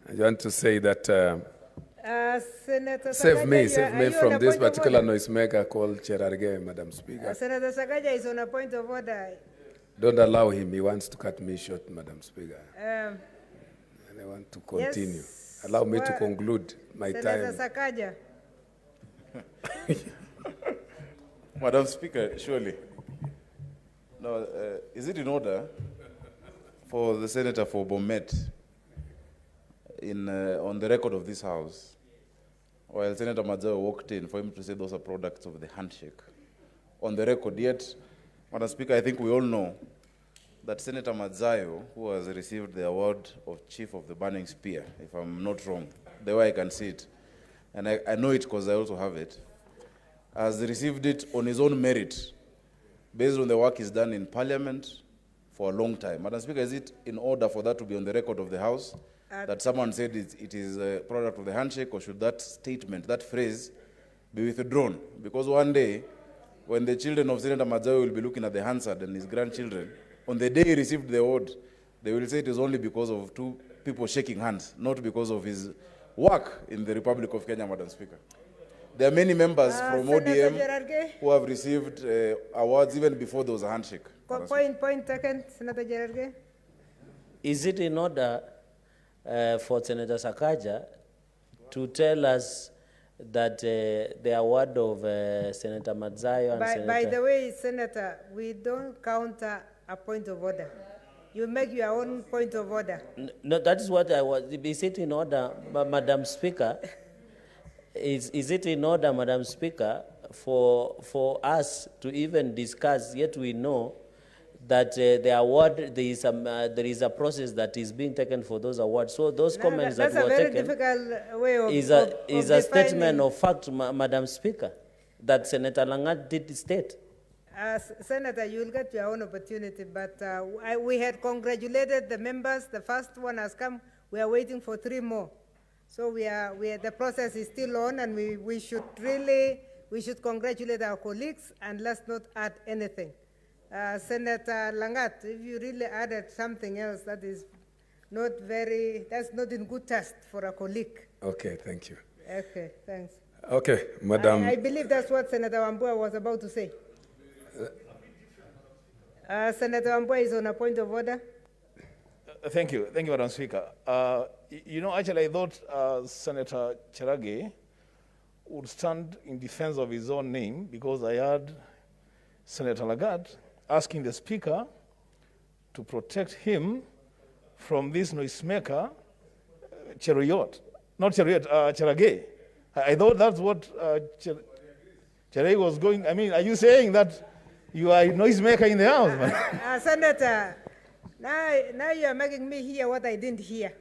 I want to say that Senator save me Sakaja, from this particular noisemaker called Cherargei, Madam Speaker. Senator Sakaja is on a point of order. Don't allow him. He wants to cut me short, Madam Speaker. Um, And I want to continue. yes, Allow me to conclude my Senator time. Sakaja. Madam Speaker, surely. No, is it in order for the Senator for Bomet on the record of this House, while Senator Matsayo walked in, for him to say those are products of the handshake? On the record, yet, Madam Speaker, I think we all know that Senator Matsayo, who has received the award of Chief of the Burning Spear, if I'm not wrong, the way I can see it, and I know it because I also have it, has received it on his own merit, based on the work he's done in Parliament for a long time. Madam Speaker, is it in order for that to be on the record of the House, that someone said it is a product of the handshake, or should that statement, that phrase, be withdrawn? Because one day, when the children of Senator Matsayo will be looking at the Hansard and his grandchildren, on the day he received the award, they will say it is only because of two people shaking hands, not because of his work in the Republic of Kenya, Madam Speaker. There are many members from ODM who have received awards even before there was a handshake. Point taken, Senator Cherargei. Is it in order for Senator Sakaja to tell us that the award of Senator Matsayo and Senator... By the way, Senator, we don't counter a point of order. You make your own point of order. No, that is what I was... Is it in order, Madam Speaker? Is it in order, Madam Speaker, for us to even discuss, yet we know that the award, there is a process that is being taken for those awards. So those comments that were taken is a statement of fact, Madam Speaker, that Senator Langat did state. Senator, you will get your own opportunity, but we had congratulated the members. The first one has come. We are waiting for 3 more. So the process is still on, and we should congratulate our colleagues, and let's not add anything. Senator Langat, if you really added something else that is that's not in good taste for a colleague. Okay, thank you. Okay, thanks. Okay, Madam. I believe that's what Senator Wambua was about to say. Senator Wambua is on a point of order. Thank you, Madam Speaker. Actually, I thought Senator Cherargei would stand in defense of his own name, because I heard Senator Lagat asking the Speaker to protect him from this noisemaker, Cherargei. I thought that's what Cherargei was going. I mean, are you saying that you are a noisemaker in the House? Senator, now you are making me hear what I didn't hear.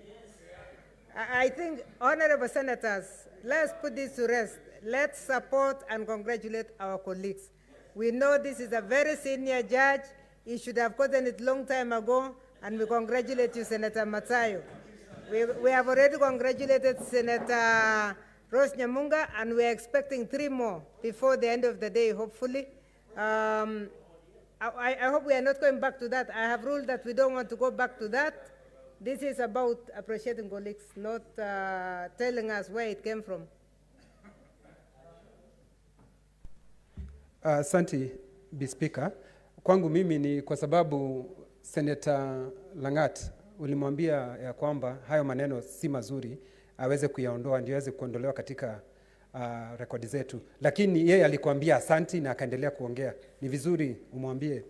I think, honorable senators, let's put this to rest. Let's support and congratulate our colleagues. We know this is a very senior judge. He should have gotten it long time ago, and we congratulate you, Senator Matsayo. We have already congratulated Senator Rose Nyamunga, and we are expecting 3 more before the end of the day, hopefully. I hope we are not going back to that. I have ruled that we don't want to go back to that. This is about appreciating colleagues, not telling us where it came from. Asante, Speaker. Kwangu mimi ni kwa sababu Senator Langat ulimwambia ya kwamba hayo maneno si mazuri, aweze kuyaondoa ndio aweze kuondolewa katika rekodi zetu. Lakini yeye alikwambia asante na akaendelea kuongea. Ni vizuri umwambie.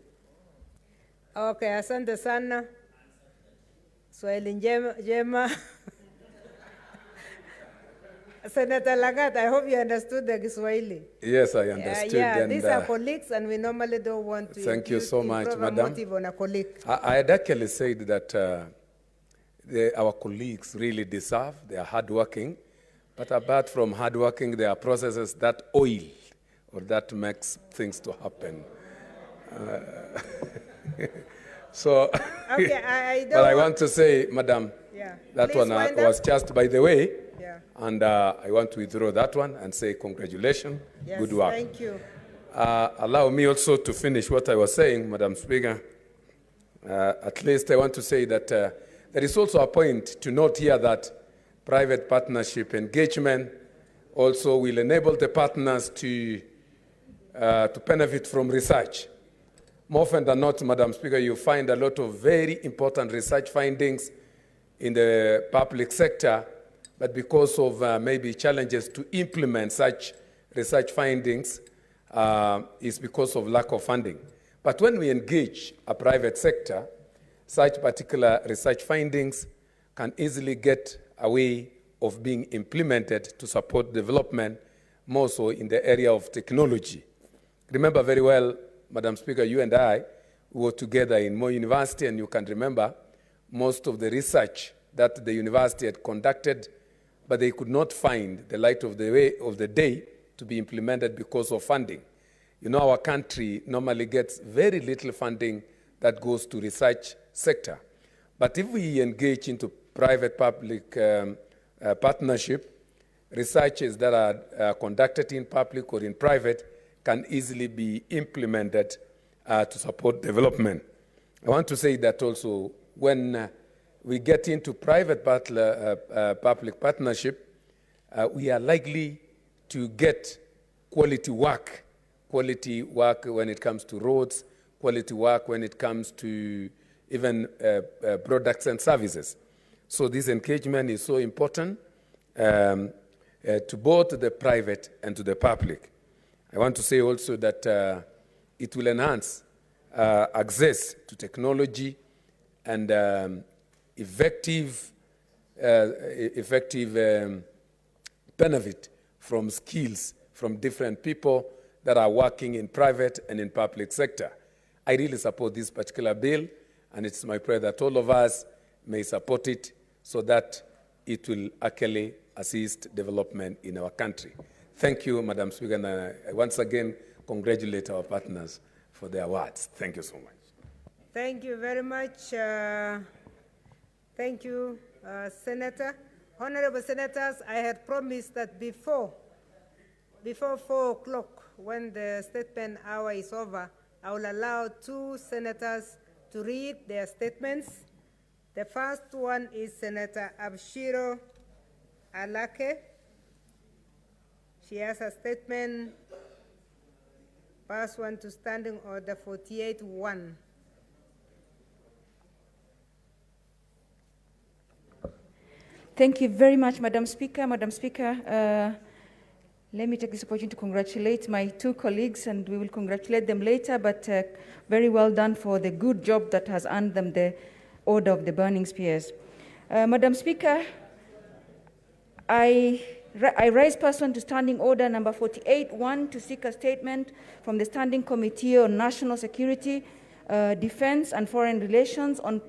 Okay, asante sana. Swahili njema. Senator Lagat, I hope you understood the Kiswahili. Yes, I understood. Yeah, these are colleagues, and we normally don't want to thank you so much, Madam. motive on a colleague. I had actually said that our colleagues really deserve, they are hardworking, but apart from hardworking, there are processes that oil or that makes things to happen. So, okay, I don't but I want to say, Madam, yeah. that Please one was just by the way, yeah. and I want to withdraw that one and say congratulations, Yes, good work. thank you. Allow me also to finish what I was saying, Madam Speaker. At least I want to say that there is also a point to note here that private partnership engagement also will enable the partners to benefit from research. More often than not, Madam Speaker, you find a lot of very important research findings in the public sector, but because of maybe challenges to implement such research findings is because of lack of funding. But when we engage a private sector, such particular research findings can easily get a way of being implemented to support development, more so in the area of technology. Remember very well, Madam Speaker, you and I were together in Moi University, and you can remember most of the research that the university had conducted, but they could not find the light of the day to be implemented because of funding. You know, our country normally gets very little funding that goes to research sector. But if we engage into private-public partnership, researches that are conducted in public or in private can easily be implemented to support development. I want to say that also when we get into private-public partnership, we are likely to get quality work when it comes to roads, quality work when it comes to even products and services. So this engagement is so important to both the private and to the public. I want to say also that it will enhance access to technology and effective benefit from skills from different people that are working in private and in public sector. I really support this particular bill, and it's my prayer that all of us may support it so that it will actually assist development in our country. Thank you, Madam Speaker, and I once again congratulate our partners for their awards. Thank you so much. Thank you very much. Thank you, Senator. Honorable Senators, I had promised that before 4 o'clock, when the statement hour is over, I will allow 2 senators to read their statements. The first one is Senator Abshiro Alake. She has a statement, pass 1 to Standing Order 48-1. Thank you very much, Madam Speaker. Madam Speaker, let me take this opportunity to congratulate my 2 colleagues, and we will congratulate them later, but very well done for the good job that has earned them the Order of the Burning Spears. Madam Speaker, I rise pursuant to Standing Order number 48-1 to seek a statement from the Standing Committee on National Security, Defense and Foreign Relations on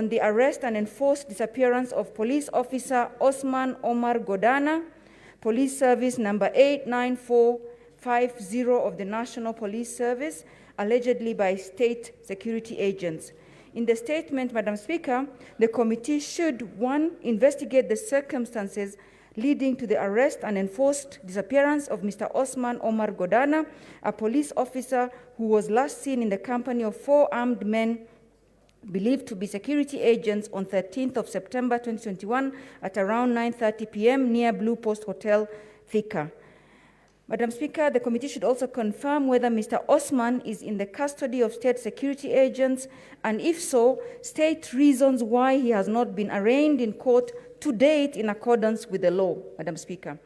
the arrest and enforced disappearance of Police Officer Osman Omar Godana, Police Service number 89450 of the National Police Service, allegedly by state security agents. In the statement, Madam Speaker, the committee should, 1, investigate the circumstances leading to the arrest and enforced disappearance of Mr. Osman Omar Godana, a police officer who was last seen in the company of 4 armed men believed to be security agents on 13th of September 2021 at around 9:30 p.m. near Blue Post Hotel, Thika. Madam Speaker, the committee should also confirm whether Mr. Osman is in the custody of state security agents, and if so, state reasons why he has not been arraigned in court to date in accordance with the law, Madam Speaker.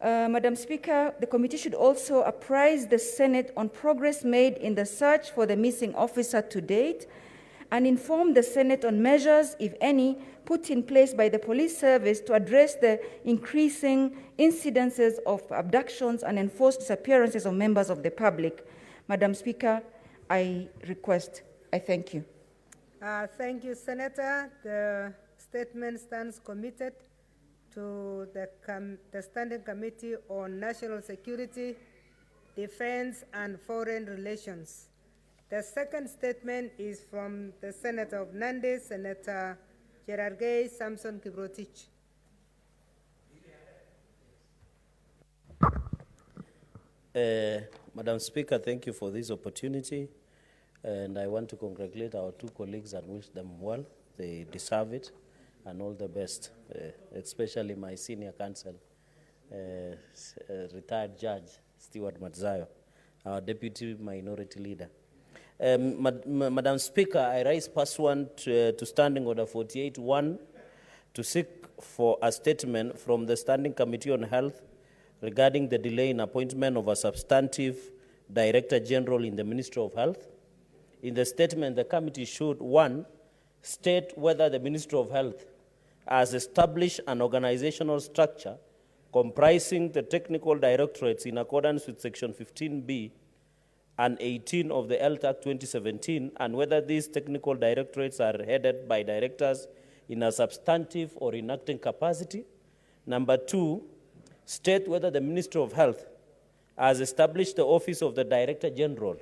Madam Speaker, the committee should also apprise the Senate on progress made in the search for the missing officer to date, and inform the Senate on measures, if any, put in place by the police service to address the increasing incidences of abductions and enforced disappearances of members of the public. Madam Speaker, I thank you. Thank you, Senator. The statement stands committed to the Standing Committee on National Security, Defense, and Foreign Relations. The second statement is from the Senator of Nandi, Senator Cherargei Samson Kiprotich. Madam Speaker, thank you for this opportunity. And I want to congratulate our two colleagues and wish them well. They deserve it, and all the best, especially my senior counsel, retired Judge Stewart Matzayo, our Deputy Minority Leader. Madam Speaker, I rise pursuant to Standing Order 48-1 to seek for a statement from the Standing Committee on Health regarding the delay in appointment of a substantive Director General in the Ministry of Health. In the statement, the committee should, 1, state whether the Ministry of Health has established an organizational structure comprising the technical directorates in accordance with Section 15B and 18 of the Health Act 2017, and whether these technical directorates are headed by directors in a substantive or in acting capacity. Number 2, state whether the Ministry of Health has established the Office of the Director General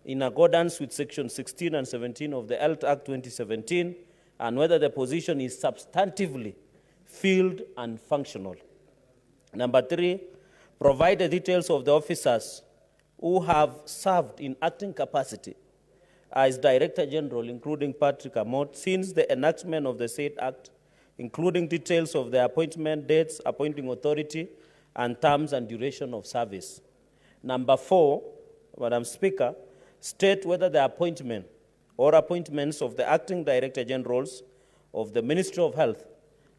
in accordance with Section 16 and 17 of the Health Act 2017, and whether the position is substantively filled and functional. Number 3, provide the details of the officers who have served in acting capacity as Director General, including Patrick Amott, since the enactment of the said Act, including details of the appointment dates, appointing authority, and terms and duration of service. Number 4, Madam Speaker, state whether the appointment or appointments of the acting Director Generals of the Ministry of Health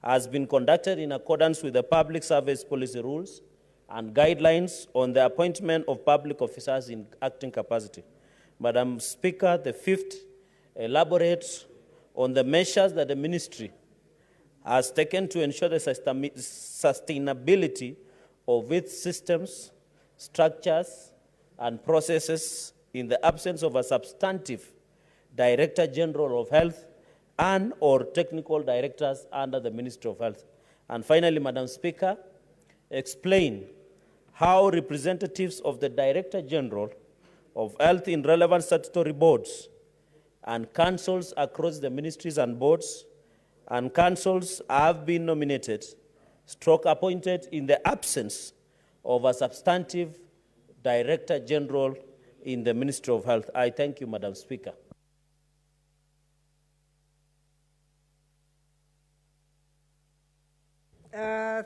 has been conducted in accordance with the Public Service Policy Rules and guidelines on the appointment of public officers in acting capacity. Madam Speaker, the 5th elaborates on the measures that the Ministry has taken to ensure the sustainability of its systems, structures, and processes in the absence of a substantive Director General of Health and or technical directors under the Ministry of Health. And finally, Madam Speaker, explain how representatives of the Director General of Health in relevant statutory boards and councils across the ministries and boards and councils have been nominated, appointed in the absence of a substantive Director General in the Ministry of Health. I thank you, Madam Speaker.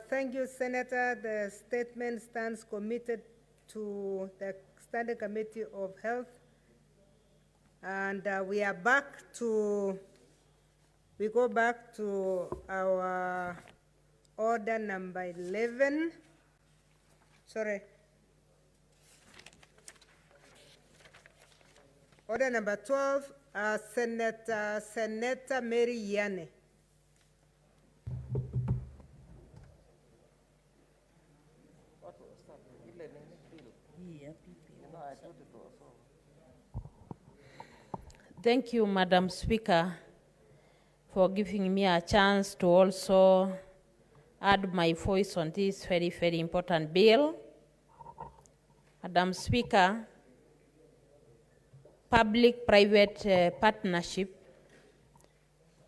Thank you, Senator. The statement stands committed to the Standing Committee of Health. And we go back to our order number 11. Order number 12, Senator Mary Yane. Thank you, Madam Speaker, for giving me a chance to also add my voice on this very, very important bill. Madam Speaker, public-private partnership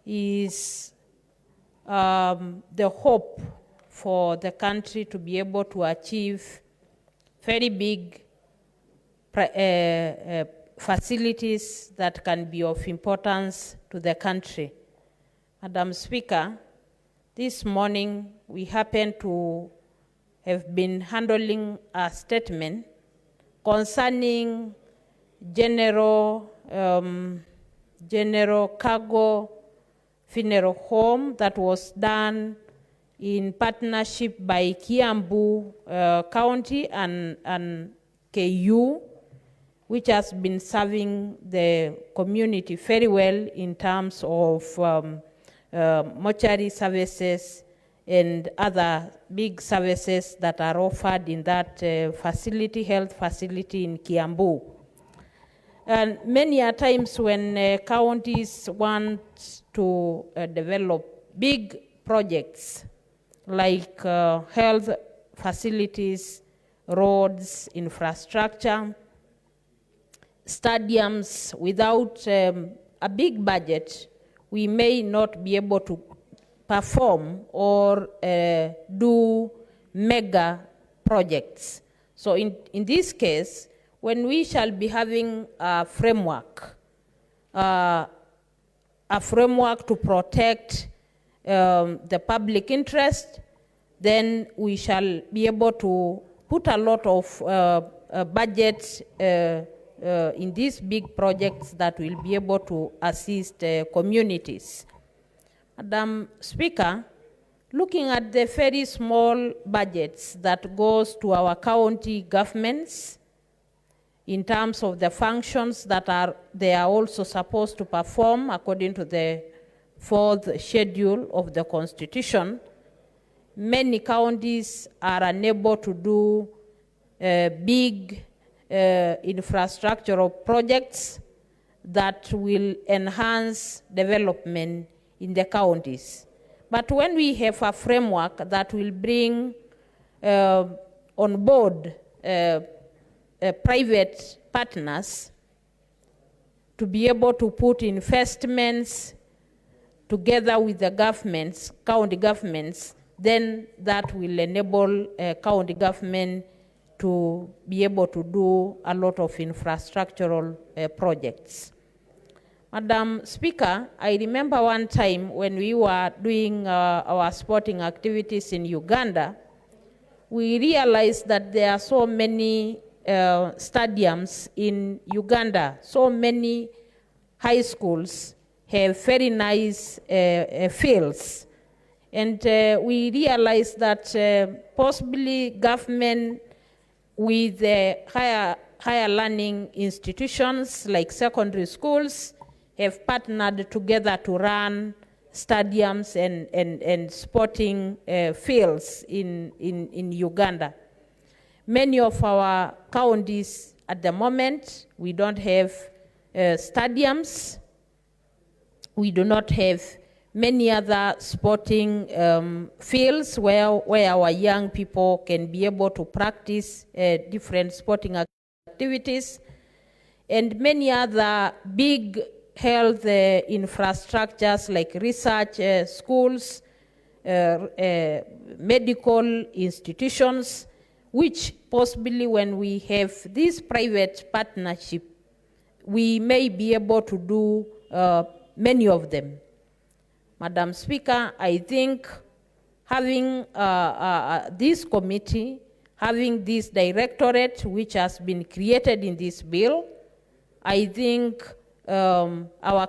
is the hope for the country to be able to achieve very big facilities that can be of importance to the country. Madam Speaker, this morning we happen to have been handling a statement concerning general cargo funeral home that was done in partnership by Kiambu County and KU. which has been serving the community very well in terms of mortuary services and other big services that are offered in that health facility in Kiambu. And many a times when counties want to develop big projects like health facilities, roads, infrastructure, stadiums, without a big budget, we may not be able to perform or do mega projects. So in this case, when we shall be having a framework to protect the public interest, then we shall be able to put a lot of budget in these big projects that will be able to assist communities. Madam Speaker, looking at the very small budgets that goes to our county governments in terms of the functions that they are also supposed to perform according to the 4th schedule of the Constitution, many counties are unable to do big infrastructural projects that will enhance development in the counties. But when we have a framework that will bring on board private partners to be able to put investments together with the governments, county governments, then that will enable county government to be able to do a lot of infrastructural projects. Madam Speaker, I remember one time when we were doing our sporting activities in Uganda, we realized that there are so many stadiums in Uganda, so many high schools have very nice fields. And we realized that possibly government with higher learning institutions like secondary schools have partnered together to run stadiums and sporting fields in Uganda. Many of our counties at the moment, we don't have stadiums. We do not have many other sporting fields where our young people can be able to practice different sporting activities, and many other big health infrastructures like research schools, medical institutions, which possibly when we have this private partnership, we may be able to do many of them. Madam Speaker, I think having this committee, having this directorate which has been created in this bill, I think our